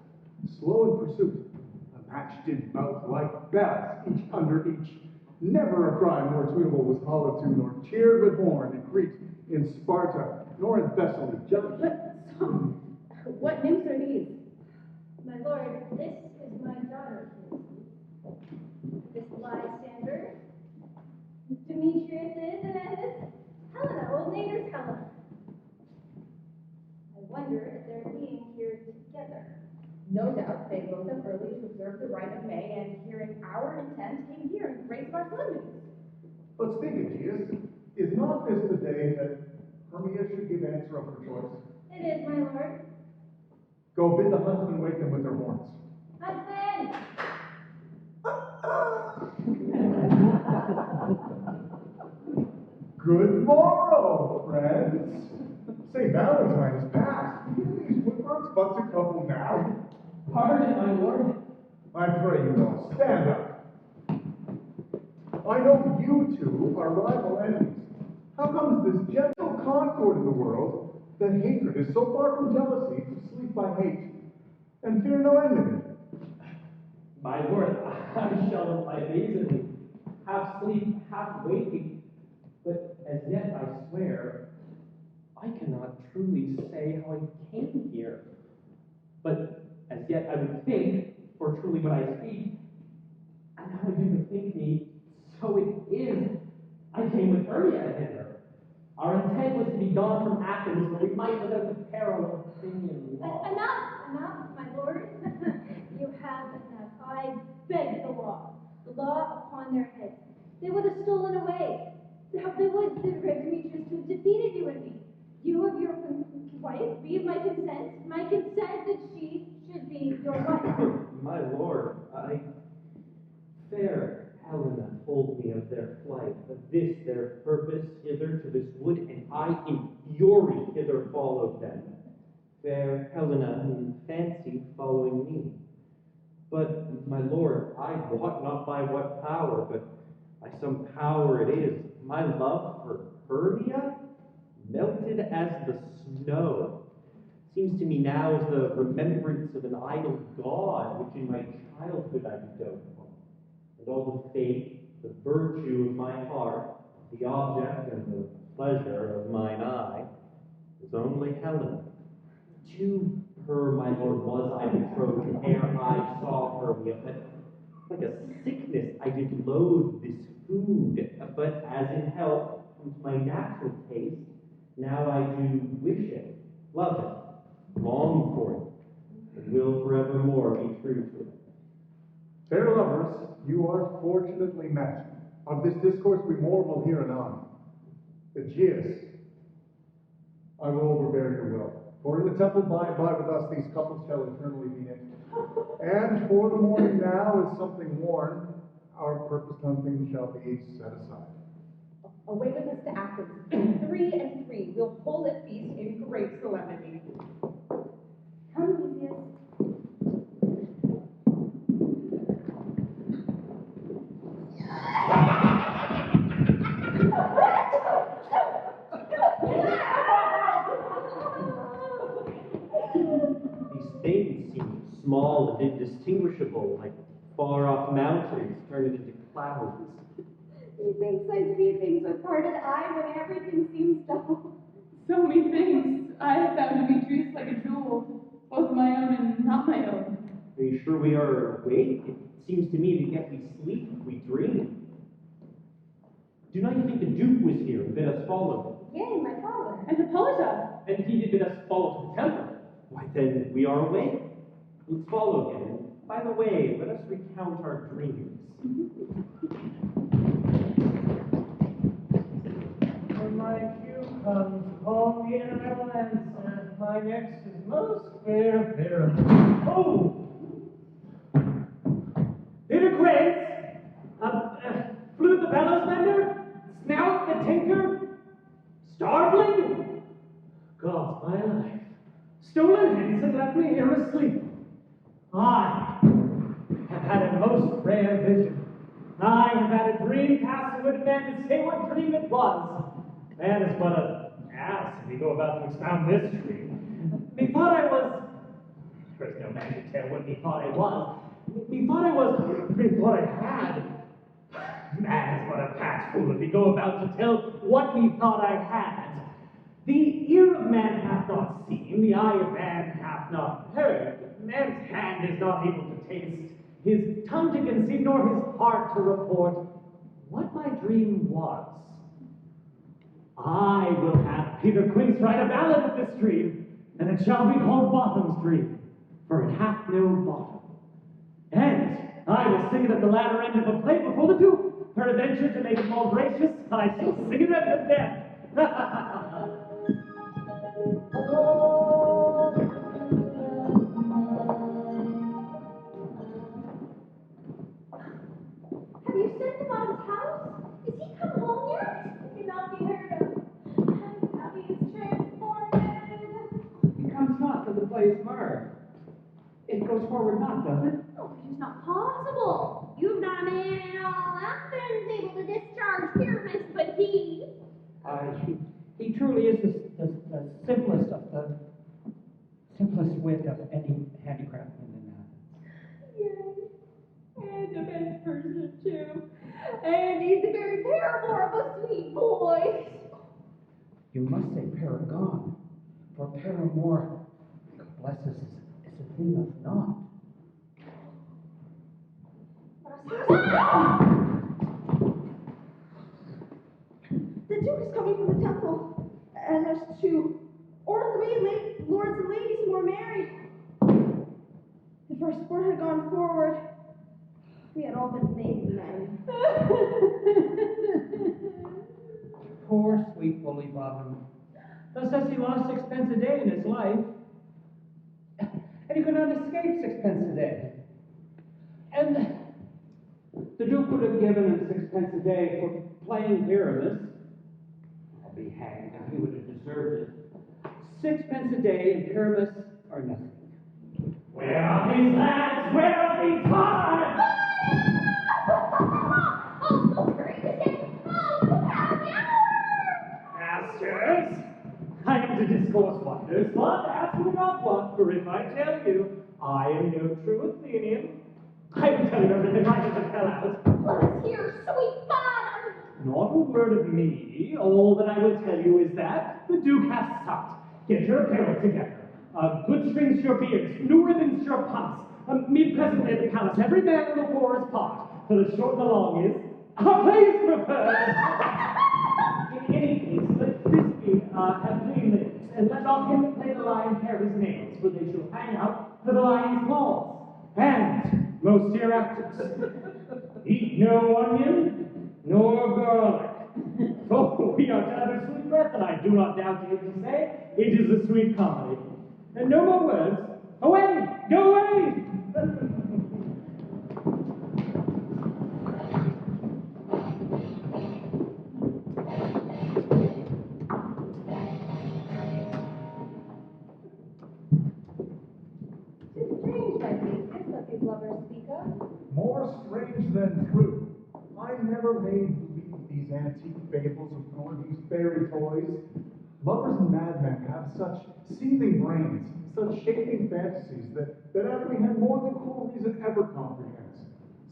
Slow in pursuit, the match did mouth like bells, each under each. Never a cry more tunable was holotune, nor cheered with horn in Crete, in Sparta, nor in Thessaly. But stop! What nymphs are these? My lord, this is my daughter. This Lysander. Demetrius is, and this Helena, old neighbor's Helena. I wonder if they're being here together. No doubt they rose up early to observe the rite of May, and hearing our intent, came here in praise of our solemnities. But speak, Aegeus, is not this the day that Hermia should give answer of her choice? It is, my lord. Go bid the huntsmen wake them with their horns. Husband! Good morrow, friends. St. Valentine is past. These woodworks but to couple now. Pardon, my lord. I pray you all, stand up. I know you two are rival enemies. How comes this gentle concord in the world, that hatred is so far from jealousy to sleep by hate, and fear no enmity? My lord, I shall amazingly half sleep, half waking, but as yet I swear, I cannot truly say how I came here. But as yet I would think, for truly when I speak, and now I do bethink me, so it is. I came with Hermia hither. Our intent was to be gone from Athens, where we might without the peril of Athenian law. Enough, my lord. You have enough. I beg the law upon their heads. They would have stolen away. They would, Demetrius, to have defeated you and me. You of your wife, be of my consent that she should be your wife. fair Helena told me of their flight, of this their purpose hither to this wood, and I in fury hither followed them. Fair Helena in fancy following me. But, my lord, I wot not by what power, but by some power it is, my love for Hermia melted as the snow. Seems to me now as the remembrance of an idol god, which in my childhood I dote upon. And all the faith, the virtue of my heart, the object and the pleasure of mine eye, is only Helena. To her, my lord, was I betrothed ere I saw Hermia, but like a sickness I did loathe this food, but as in health comes my natural taste, now I do wish it, love it, long for it, and will forevermore be true to it. Fair lovers, you are fortunately met. Of this discourse we more will hear anon. Aegeus, I will overbear your will. For in the temple by and by with us these couples shall eternally be knit. And for the morning now is something worn, our purposed hunting shall be set aside. Away with us to Athens. 3 and 3, we'll hold a feast in great solemnity. Come, Theseus. These things seem small and indistinguishable, like far-off mountains turning into clouds. Methinks I see things with parted eye when everything seems dull. So many things. I have found Demetrius like a jewel, both my own and not my own. Are you sure we are awake? It seems to me that yet we sleep, we dream. Do not you think the Duke was here and bid us follow? Yea, my father. And Hippolyta. And he did bid us follow to the temple. Why then, we are awake. Let's follow him. And by the way, let us recount our dreams. When my cue comes, call me and I will answer. My next is most fair. Oh! Peter Quince! Flew the bellows mender? Snout the tinker? Starveling? God's my life. Stolen hence and left me here asleep. I have had a most rare vision. I have had a dream cast with men to say what dream it was. Man is but an ass if you go about to expound this dream. Methought I was. There's no man to tell what methought I was. Methought I had. Man is but a pat fool if he go about to tell what methought I had. The ear of man hath not seen, the eye of man hath not heard. Man's hand is not able to taste, his tongue to conceive, nor his heart to report what my dream was. I will have Peter Quince write a ballad of this dream, and it shall be called Bottom's Dream, for it hath no bottom. And I will sing it at the latter end of a play before the Duke. Peradventure, to make it more gracious, I shall sing it at the death. Have you sent him out of his house? Is he come home yet? He cannot be heard of. And how he is transported. He comes not till the play is marred. It goes forward not, does it? Oh, it is not possible. You've not a man in all Athens able to discharge Pyramus, but he. He truly is the simplest wit of any handicraftsman in Athens. Yes, and the best person too. And he's a very paramour of a sweet boy. You must say paragon, for paramour, God bless us, is a thing of naught. The Duke is coming from the temple, and there's 2 or 3 lords and ladies more married. The firstborn had gone forward. We had all been maiden men. Poor sweet bully bottom. Thus says he lost 6 pence a day in his life, and he could not escape 6 pence a day. And the Duke have given him 6 pence a day for playing Pyramus. I'll be hanged if he would have deserved it. 6 pence a day and Pyramus are nothing. Where are these lads? Where are these hearts? Oh, most gracious! Oh, you have Masters, I am to discourse wonders, but ask me not what, for if I tell you, I am no true Athenian. I will tell you everything I just fell out. Let us hear, sweet father! Not a word of me. All that I will tell you is that the Duke has supped. Get your apparel together. Good strings to your beards, new ribbons to your pumps. Meet presently at the palace, every man will pour his part. For the short and the long is, our play is prepared. In any case, let Frisbee have clean limbs, and let not him that play the lion tear his nails, for they shall hang out to the lion's claws. And, most dear actors, eat no onion, nor garlic. For we are to have a sweet breath, and I do not doubt to hear you say, it is a sweet comedy. And no more words. Away! Go away! Tis strange, my thesis, that these lovers speak of. More strange than true. I never made believe these antique fables nor these fairy toys. Lovers and madmen have such seething brains, such shaping fantasies that apprehend more than cruel reason ever comprehends.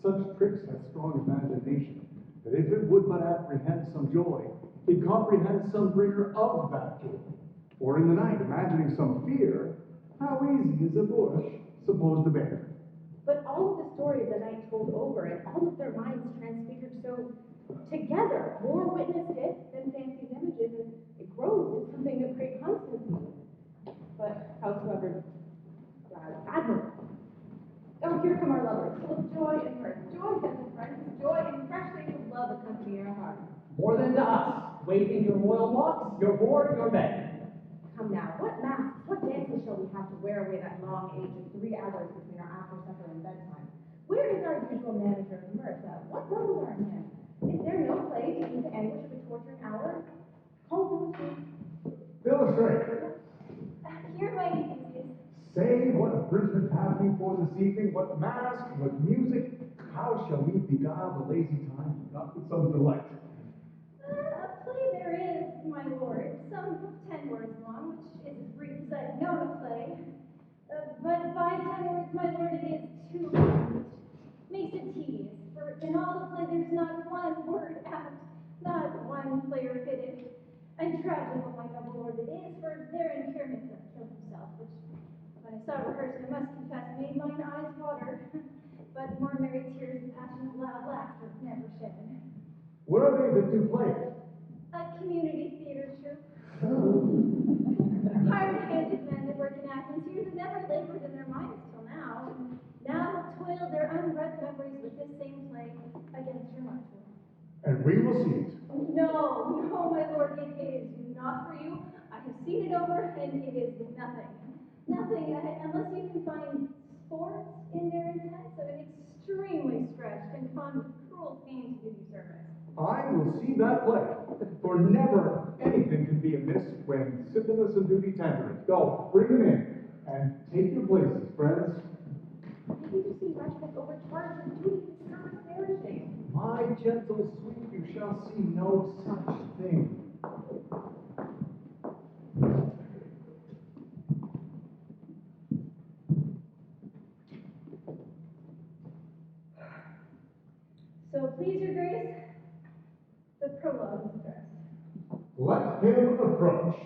Such tricks have strong imagination, that if it would but apprehend some joy, it comprehends some bringer of that joy. Or in the night, imagining some fear, how easy is a bush supposed to bear? But all of the stories the night told over, and all of their minds transfigured so together, more witnessed it than fancied images, and it grows to something of great constancy. But howsoever, admirable. Oh, here come our lovers, full of joy and mirth. Joy, gentle friends, joy and fresh things of love accompany our hearts. More than to us, waiting your royal walks, your board, your bed. Come now, what masks, what dances shall we have to wear away that long age of 3 hours between our after supper and bedtime? Where is our usual manager of mirth? What rose are in him? Is there no play to ease the anguish of a tortured hour? Call those Illustrate. Here, my thesis. Say what abridgment have you for this evening, what mask, what music, how shall we beguile the lazy time, not with some delight? A play there is, my lord, some 10 words long, which is as brief as I've known a play. But by 10 words, my lord, it is too long, which makes it tedious. For in all the play, there's not one word apt, not one player fitted. And tragical, my noble lord, it is, for therein Pyramus doth kill himself, which, when I saw rehearsed, I must confess, made mine eyes water. But more merry tears and passionate loud laughter never shed. Where are they that do play it? A community theater troupe. Hired-handed men that work in Athens here that never labored in their minds till now, and now toil their unread memories with this same play against your mind. And we will see it. No, my lord, it is not for you. I have seen it over, and it is nothing. Nothing, unless you can find sports in their intent of an extremely stretched and fond with cruel pain to do you service. I will see that play, for never anything can be amiss when syphilis and duty tender it. Go, bring them in, and take your places, friends. Maybe you see regiment overcharged with duty and service perishing. My gentle sweet, you shall see no such thing. So please your grace, the prologue is addressed. Let him approach.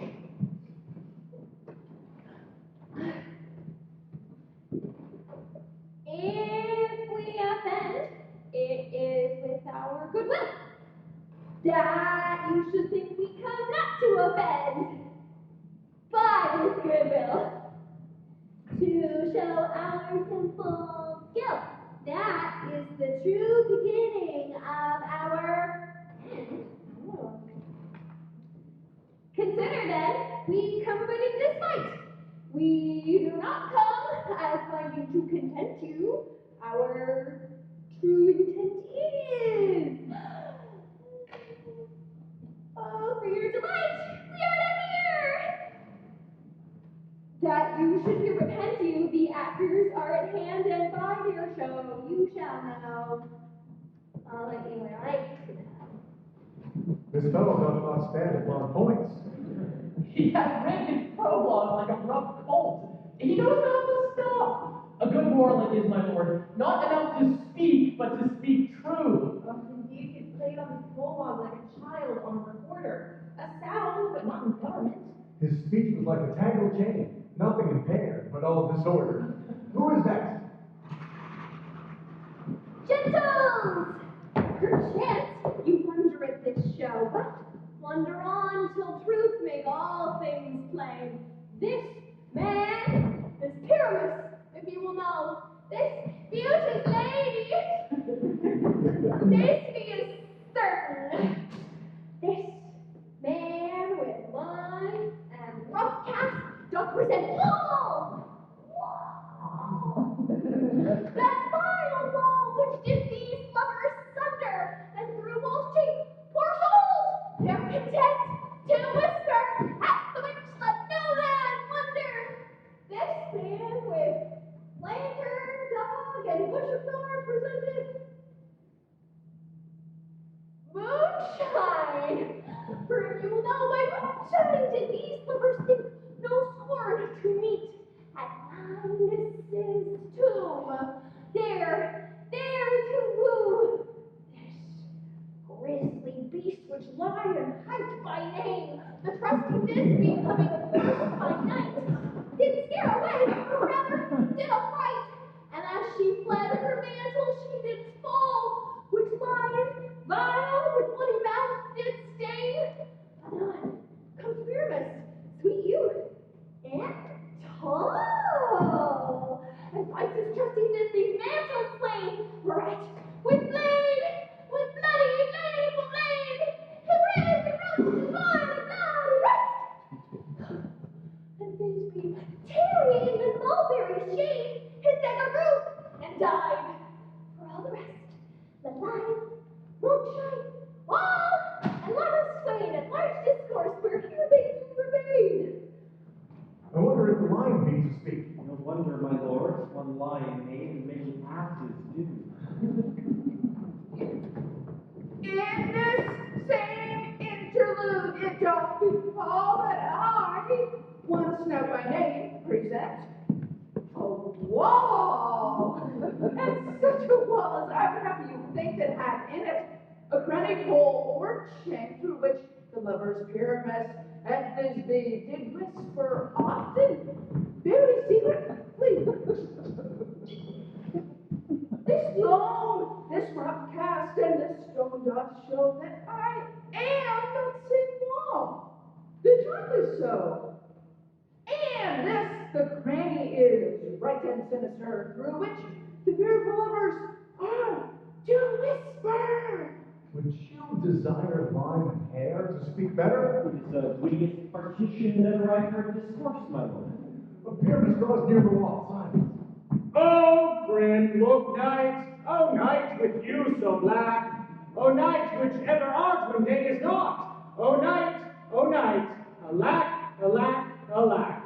If we offend, it is with our goodwill. That you should think we come not to offend, but with goodwill. To show our simple guilt. That is the true beginning of our end. Consider then, we come but in despite. We do not come as finding to content you. Our true intent is shall know. I'll let you like to know. This fellow does not stand upon points. He has read his prologue like a rough colt. He knows not to stop. A good warlock is, my lord, not enough to speak, but to speak true. Indeed, he played on his prologue like a child on a recorder. A sound, but not in government. His speech was like a tangled chain, nothing impaired, but all disordered. Who is next? Gentles! Perchance you wonder at this show, but wonder on till truth make all things plain. This man is Pyramus, if you will know. This beauteous lady, this he is certain. This man with line and rough cast doth present Paul! That vile wall which did these lovers sunder, and through wall's cheek poor souls, their content to whisper at the which let no man wonder. This man with lantern, dog, and bush of thorn presented moonshine. For if you will know by moonshine did these lovers think no scorn to meet at Linus's tomb, there to woo this grisly beast which lion hight by name, the trusty Thisbe coming first by night, did scare away, or rather did affright, and as she fled her mantle she did fall, which lion vile with bloody mouth did stain. Anon comes Pyramus, sweet youth, and tall, and fights his trusty Thisbe's mantle slain, whereat with bloody blade for blade, he rose his arm and bloody rest. And Thisbe, tarrying in the mulberry shade, his dagger grew and died. For all the rest, the lion, moonshine, wall, and lovers swain at large discourse where here they do remain. I wonder if the lion beats to speak. No wonder, my lord, one lion made and many asses do. In this same interlude, it doth befall that I, one snow by name, present a wall. And such a wall as I would have you think that had in it a cranny hole or chink through which the lovers Pyramus and Thisbe did whisper often, very secretly. This stone, this rough cast, and this stone doth show that I am not sin wall. The truth is so. And this, the cranny is right and sinister, through which the fearful lovers are to whisper. Would you desire lime and hair to speak better? It is the wittiest partition that ever I heard discourse, my lord. But Pyramus draws near the wall. Silence. Oh, friend, look night, oh night with you so black, oh night which ever art when day is not, oh night, alack, alack, alack.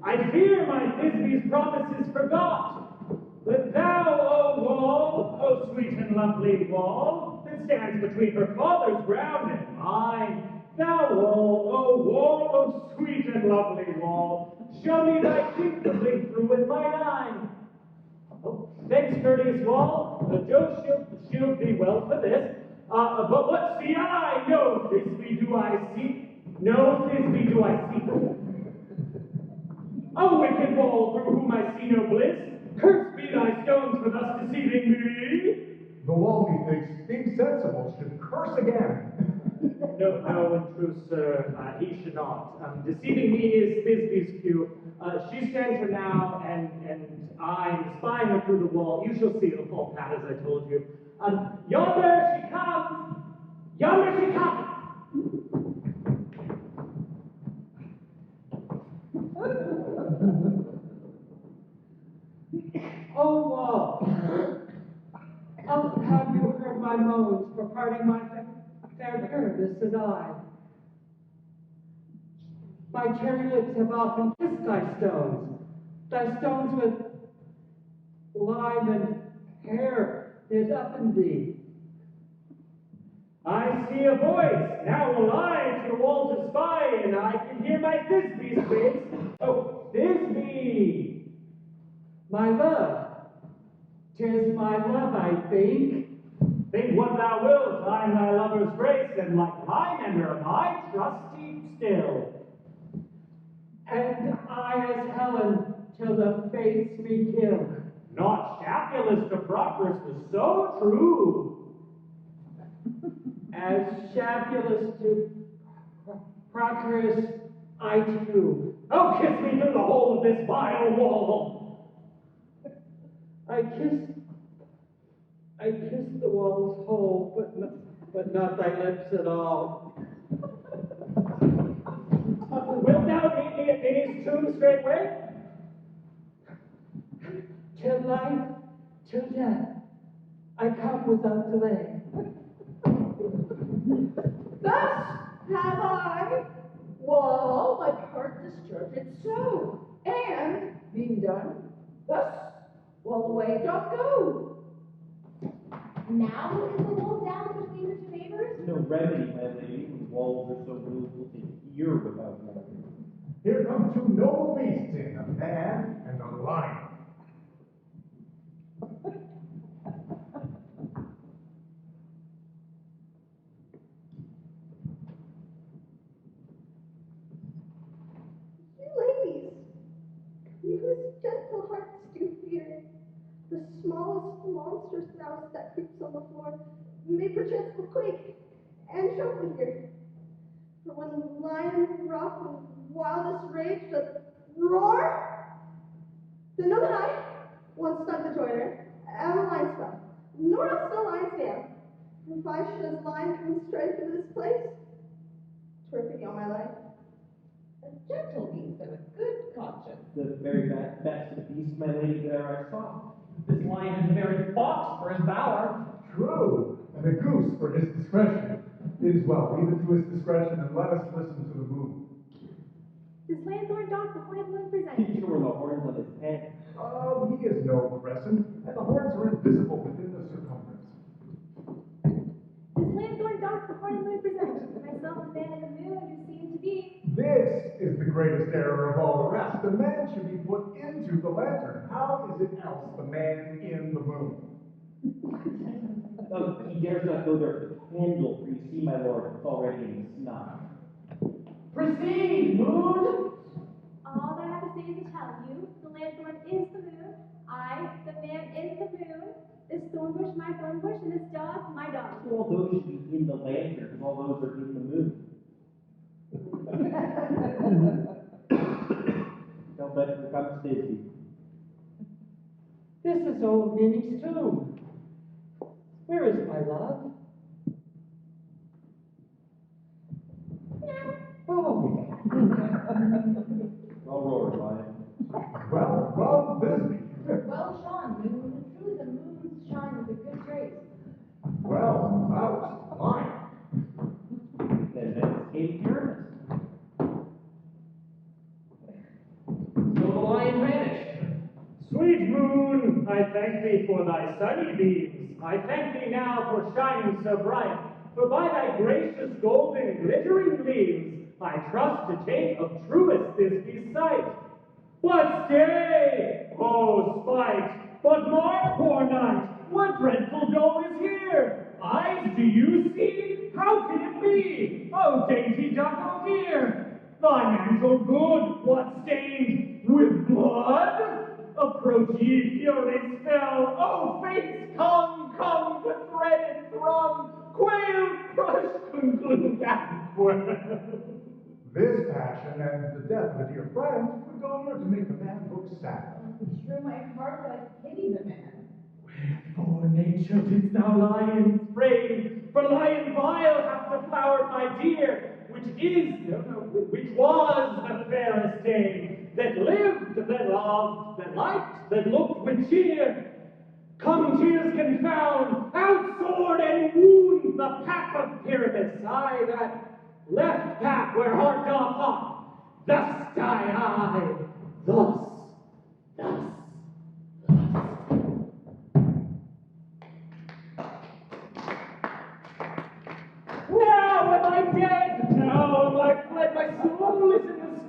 I fear my Thisbe's promises forgot, but thou, O wall, O sweet and lovely wall, that stands between her father's ground and mine, thou wall, O sweet and lovely wall, show me thy cheek to blink through with mine eye. Oh, thanks, courteous wall. Jove shield thee well for this. But what see I? No Thisbe do I see. No Thisbe do I see. O wicked wall, through whom I see no bliss. Cursed be thy stones for thus deceiving me. The wall, methinks, being sensible, should curse again. No, in truth, sir, he should not. Deceiving me is Thisbe's cue. She stands her now, and I'm spying her through the wall. You shall see it'll fall pat, as I told you. Yonder she comes! Yonder she comes! Oh, wall! Oh, have you heard my moans for parting my fair Pyramus and I? My cherry lips have often kissed thy stones with lime and hair is up in thee. I see a voice. Now will I to the wall to spy, and I can hear my Thisbe's face. Oh, Thisbe! My love, 'tis my love, I think. Think what thou wilt, I'm thy lover's grace, and like mine ender am I trusty still. And I as Helen, till the fates me kill. Not Shapulus to Procrus was so true. As Shapulus to Procrus, I too. Oh, kiss me through the hole of this vile wall. I kissed the wall's hole, but not thy lips at all. Wilt thou meet me at Minnie's tomb straightway? Till life, till death, I come without delay. Thus have I, well, my part discharged it so, and, being done, thus, well, away doth go. Now is the wall down between the two neighbors? No remedy, my lady, when walls are so willful to hear without warning. Here come two noble beasts in, a man and a lion. You ladies, you whose gentle hearts do fear, the smallest monstrous mouse that creeps on the floor may perchance will quake and tremble here. For when lion rough and wildest rage doth roar, then know that I, once stung the joiner, am a lion spell, nor else no lion stand. For if I should as lion come straight into this place, 'twere pity on my life. A gentle beast of a good conscience. The very best beast, my lady, that ever I saw. This lion is a very fox for his valor. True, and a goose for his discretion. It is well, leave it to his discretion, and let us listen to the moon. Does Lanthorn dock the horned moon present? Here were the horns on his head. He is no crescent, and the horns are invisible within the circumference. Does Lanthorn dock the horned moon present? Myself, the man in the moon, you seem to be. This is the greatest error of all the rest. The man should be put into the lantern. How is it else the man in the moon? Oh, he dares not go there with the candle, for you see, my lord, it's already in the snuff. Proceed, moon! All that I have to say is to tell you, the Lanthorn is the moon, I, the man in the moon, this thorn bush my thorn bush, and this dog my dog. All those should be in the lantern, and all those are in the moon. Don't let it become Thisbe. This is old Minnie's tomb. Where is my love? Oh. All roared, lion. Well, this. Well shone, moon. Truly the moon's shine with a good grace. Well, mouse, lion. Then came Pyramus. So the lion vanished. Sweet moon, I thank thee for thy sunny beams. I thank thee now for shining so bright. For by thy gracious golden glittering gleams, I trust to take of truest Thisbe's sight. But stay, oh spite! But mark, poor knight, what dreadful dole is here? Eyes do you see? How can it be? Oh dainty duck, oh dear! Thy mantle good, what stained with blood? Approach ye, furies fell. Oh fates, come, the dreaded thrum. Quail, crush, conclude, and quail. This passion and the death of a dear friend would go near to make the man look sad. Through my heart, I pity the man. Wherefore, nature, didst thou lie in frame? For lion vile hath deflowered my dear, which was the fairest dame, that lived, that loved, that liked, that looked with cheer. Come, tears confound, out sword and wound the pack of Pyramus, aye, that left pack where heart doth hop. Thus die I, thus.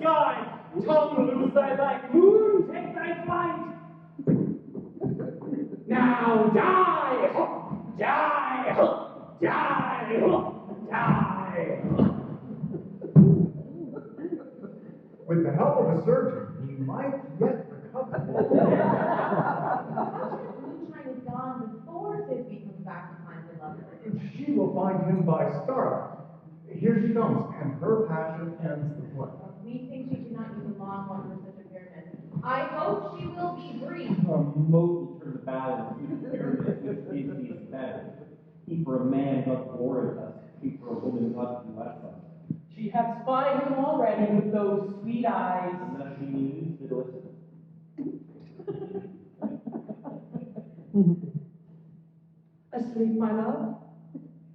sky. Tongue loose thy light, moon take thy flight. Now die, die, die, die. With the help of a surgeon, he might yet recover. Moonshine is gone before Thisbe comes back to find her lover. She will find him by starlight. Here she comes, and her passion ends the play. Methinks she did not use a long one for such a pyramid. I hope she will be brief. A moat will turn the balance with the pyramid which Thisbe is better. He for a man doth warrant us, he for a woman doth bless us. She hath spied him already with those sweet eyes. And that she needs fiddleth. Asleep, my love?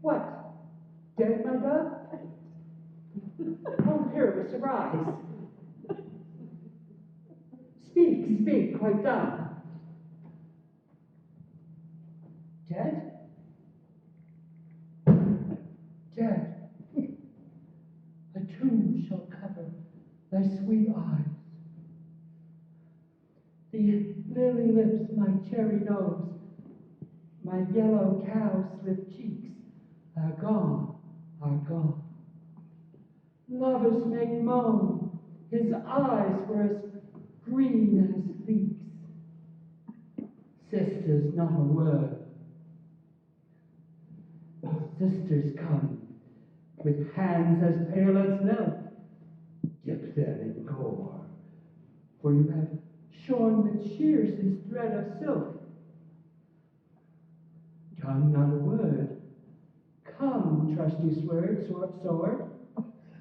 What? Dead, my dove? Oh, Pyramus, arise. Speak, speak, quite done. Dead? Dead. A tomb shall cover thy sweet eyes. The lily lips, my cherry nose, my yellow cow-slip cheeks are gone, are gone. Lovers make moan, his eyes were as green as leeks. Sisters, not a word. Sisters come, with hands as pale as milk. Dip them in gore, for you have shorn with shears his thread of silk. Come, not a word. Come, trusty sword.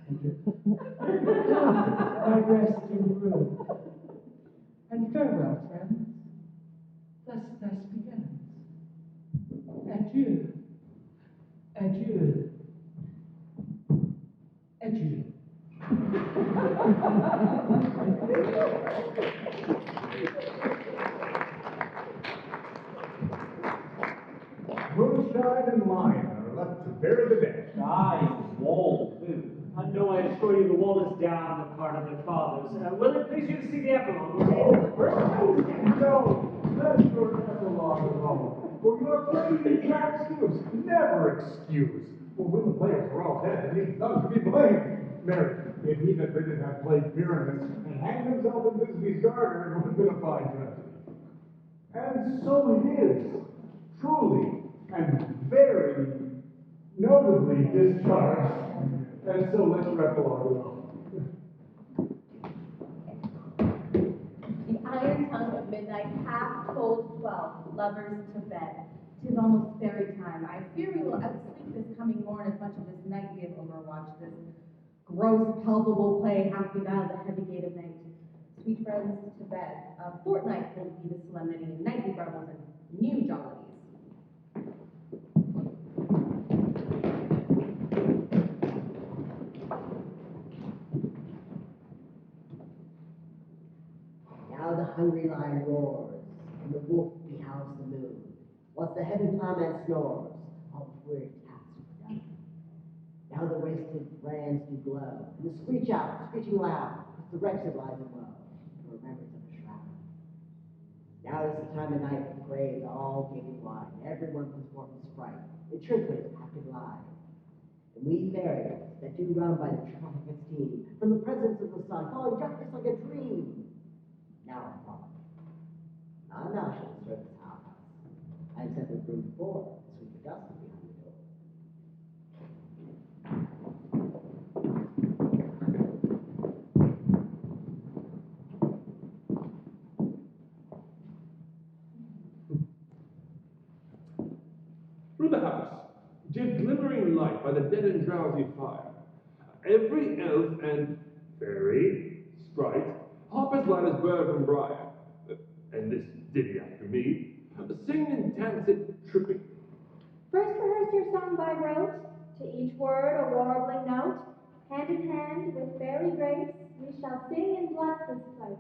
Thank you. Come, I rest in ruin. And farewell, friends. Thus begins. Adieu. Adieu. Adieu. Moonshine and lion are left to bury the dead. Aye, wall too. No, I assure you the wall is down the part of their fathers. Will it please you to see the epilogue? We'll see the first time. No, that's your epilogue alone. For your play needs no excuse. Never excuse. For when the players are all dead, it needs none to be blamed. Mary, if he that written had played Pyramus and hanged himself in Thisbe's garter, it would have been a fine tragedy. And so it is, truly, and very notably discharged. And so let your epilogue alone. The iron tongue of midnight hath told 12, lovers to bed. 'Tis almost fairy time. I fear we will outsleep this coming morn as much of this night we have overwatched. This gross, palpable play hath beguiled the heavy gate of night. Sweet friends, to bed. A fortnight will be the solemnity, and nightly revels and new jollities. Now the hungry lion roars, and the wolf behowls the moon. Whilst the heavy plowman snores, all weary tasks are done. Now the wasted lands do glow, and the screech out, screeching loud, as the wretched lies in woe, the remembrance of a shroud. Now is the time of night, with the graves all gaping wide, and everyone puts forth his fright, in trinkets active lie. And we fairies, that do run by the traffic of steam, from the presence of the sun, falling darkness like a dream. Now I'm falling. I now shall serve this Halifax. I have sent the broom before to sweep the dust behind the door. Through the house, did glimmering light by the dead and drowsy fire, every elf and fairy, sprite, hop as light as bird from briar, and this ditty after me, sing and dance it tripping. First rehearse your song by rote, to each word a warbling note. Hand in hand with fairy grace, we shall sing and bless this place.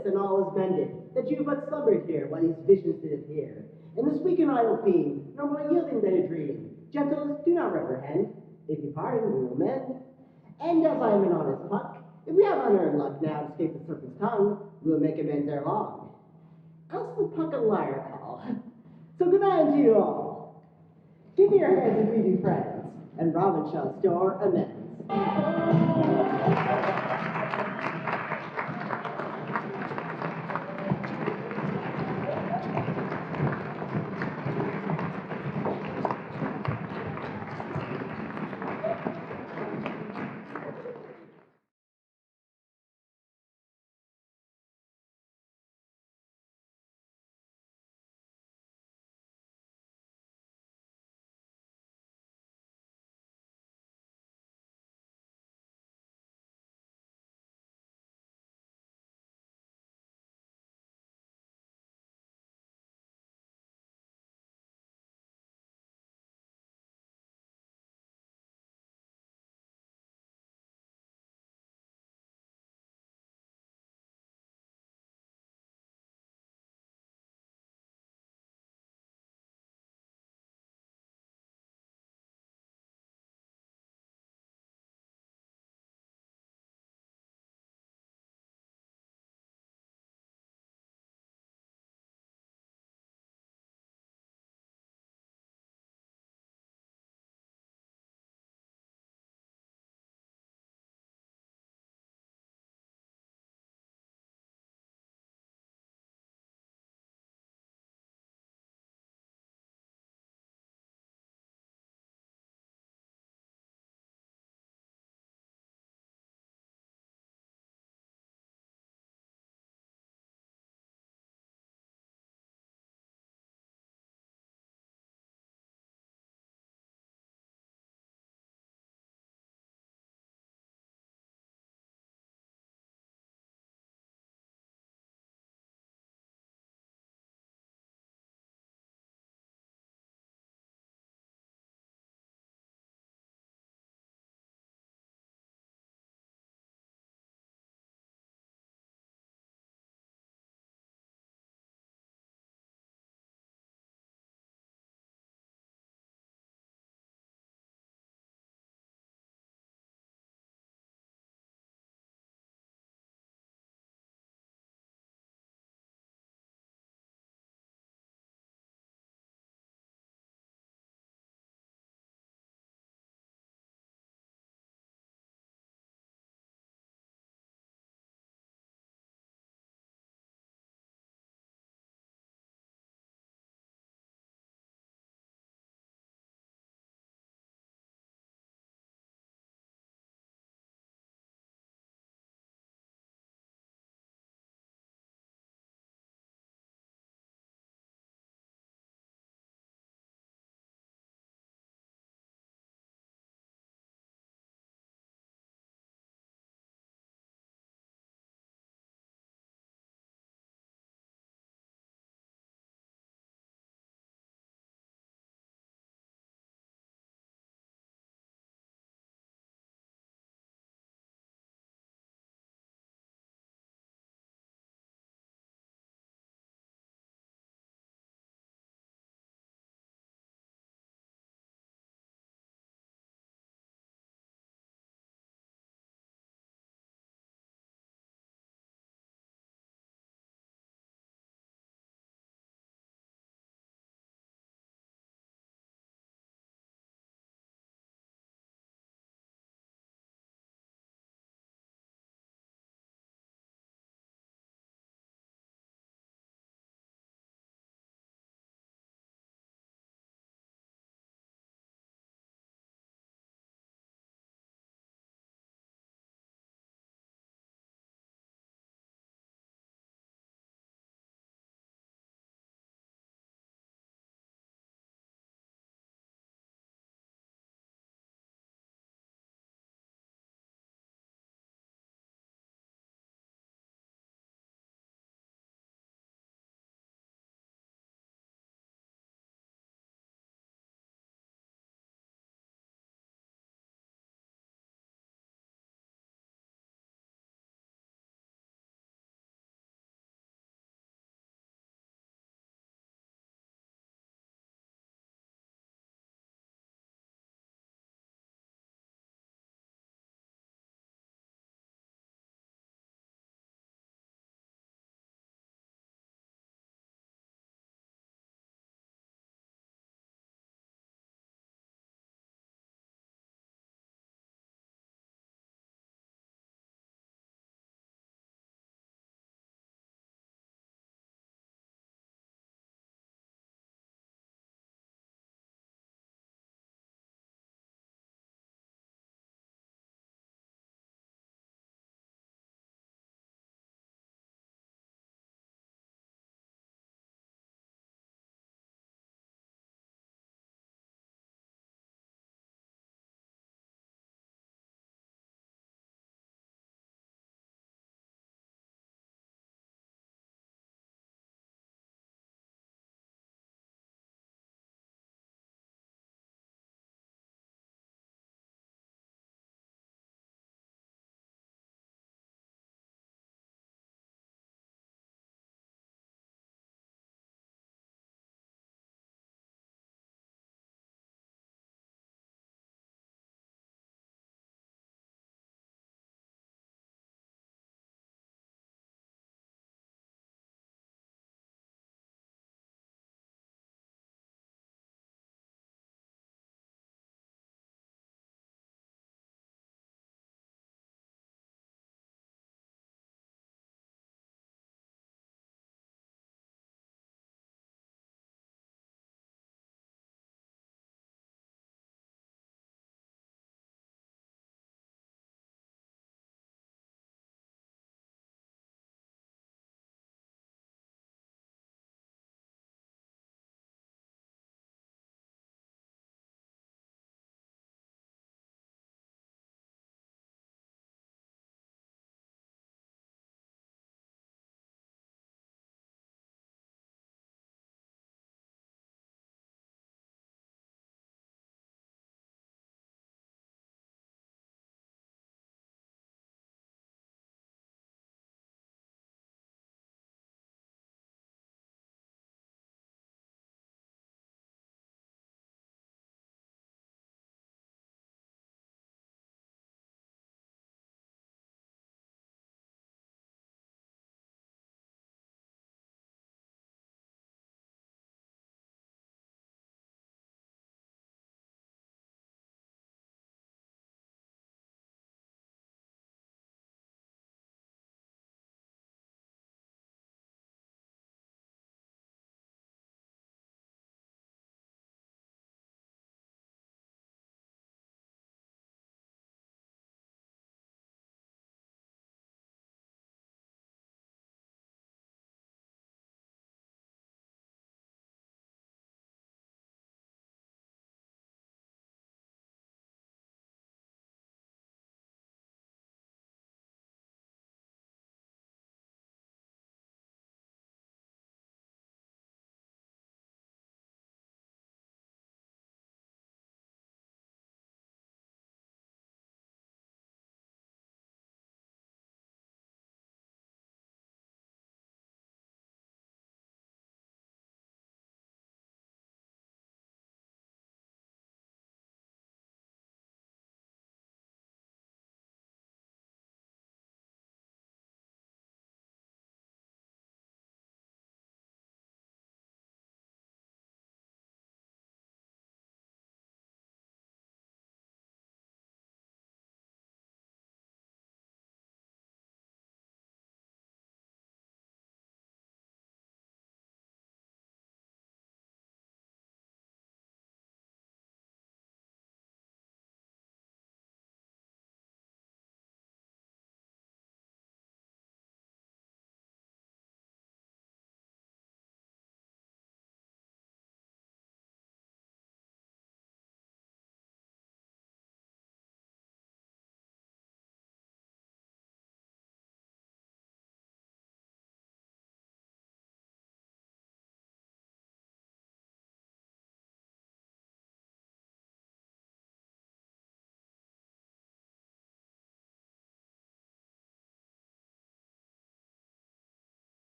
lips and all is mended, that you but slumbered here while these visions did appear. And this weak and idle fiend, no more yielding than a dream. Gentles, do not reprehend. If you pardon, we will mend. And as I am an honest puck, if we have unearned luck now to escape the serpent's tongue, we will make amends ere long. Else the puck a liar call. So good night unto you all. Give me your hands if we be friends, and Robin shall store amends.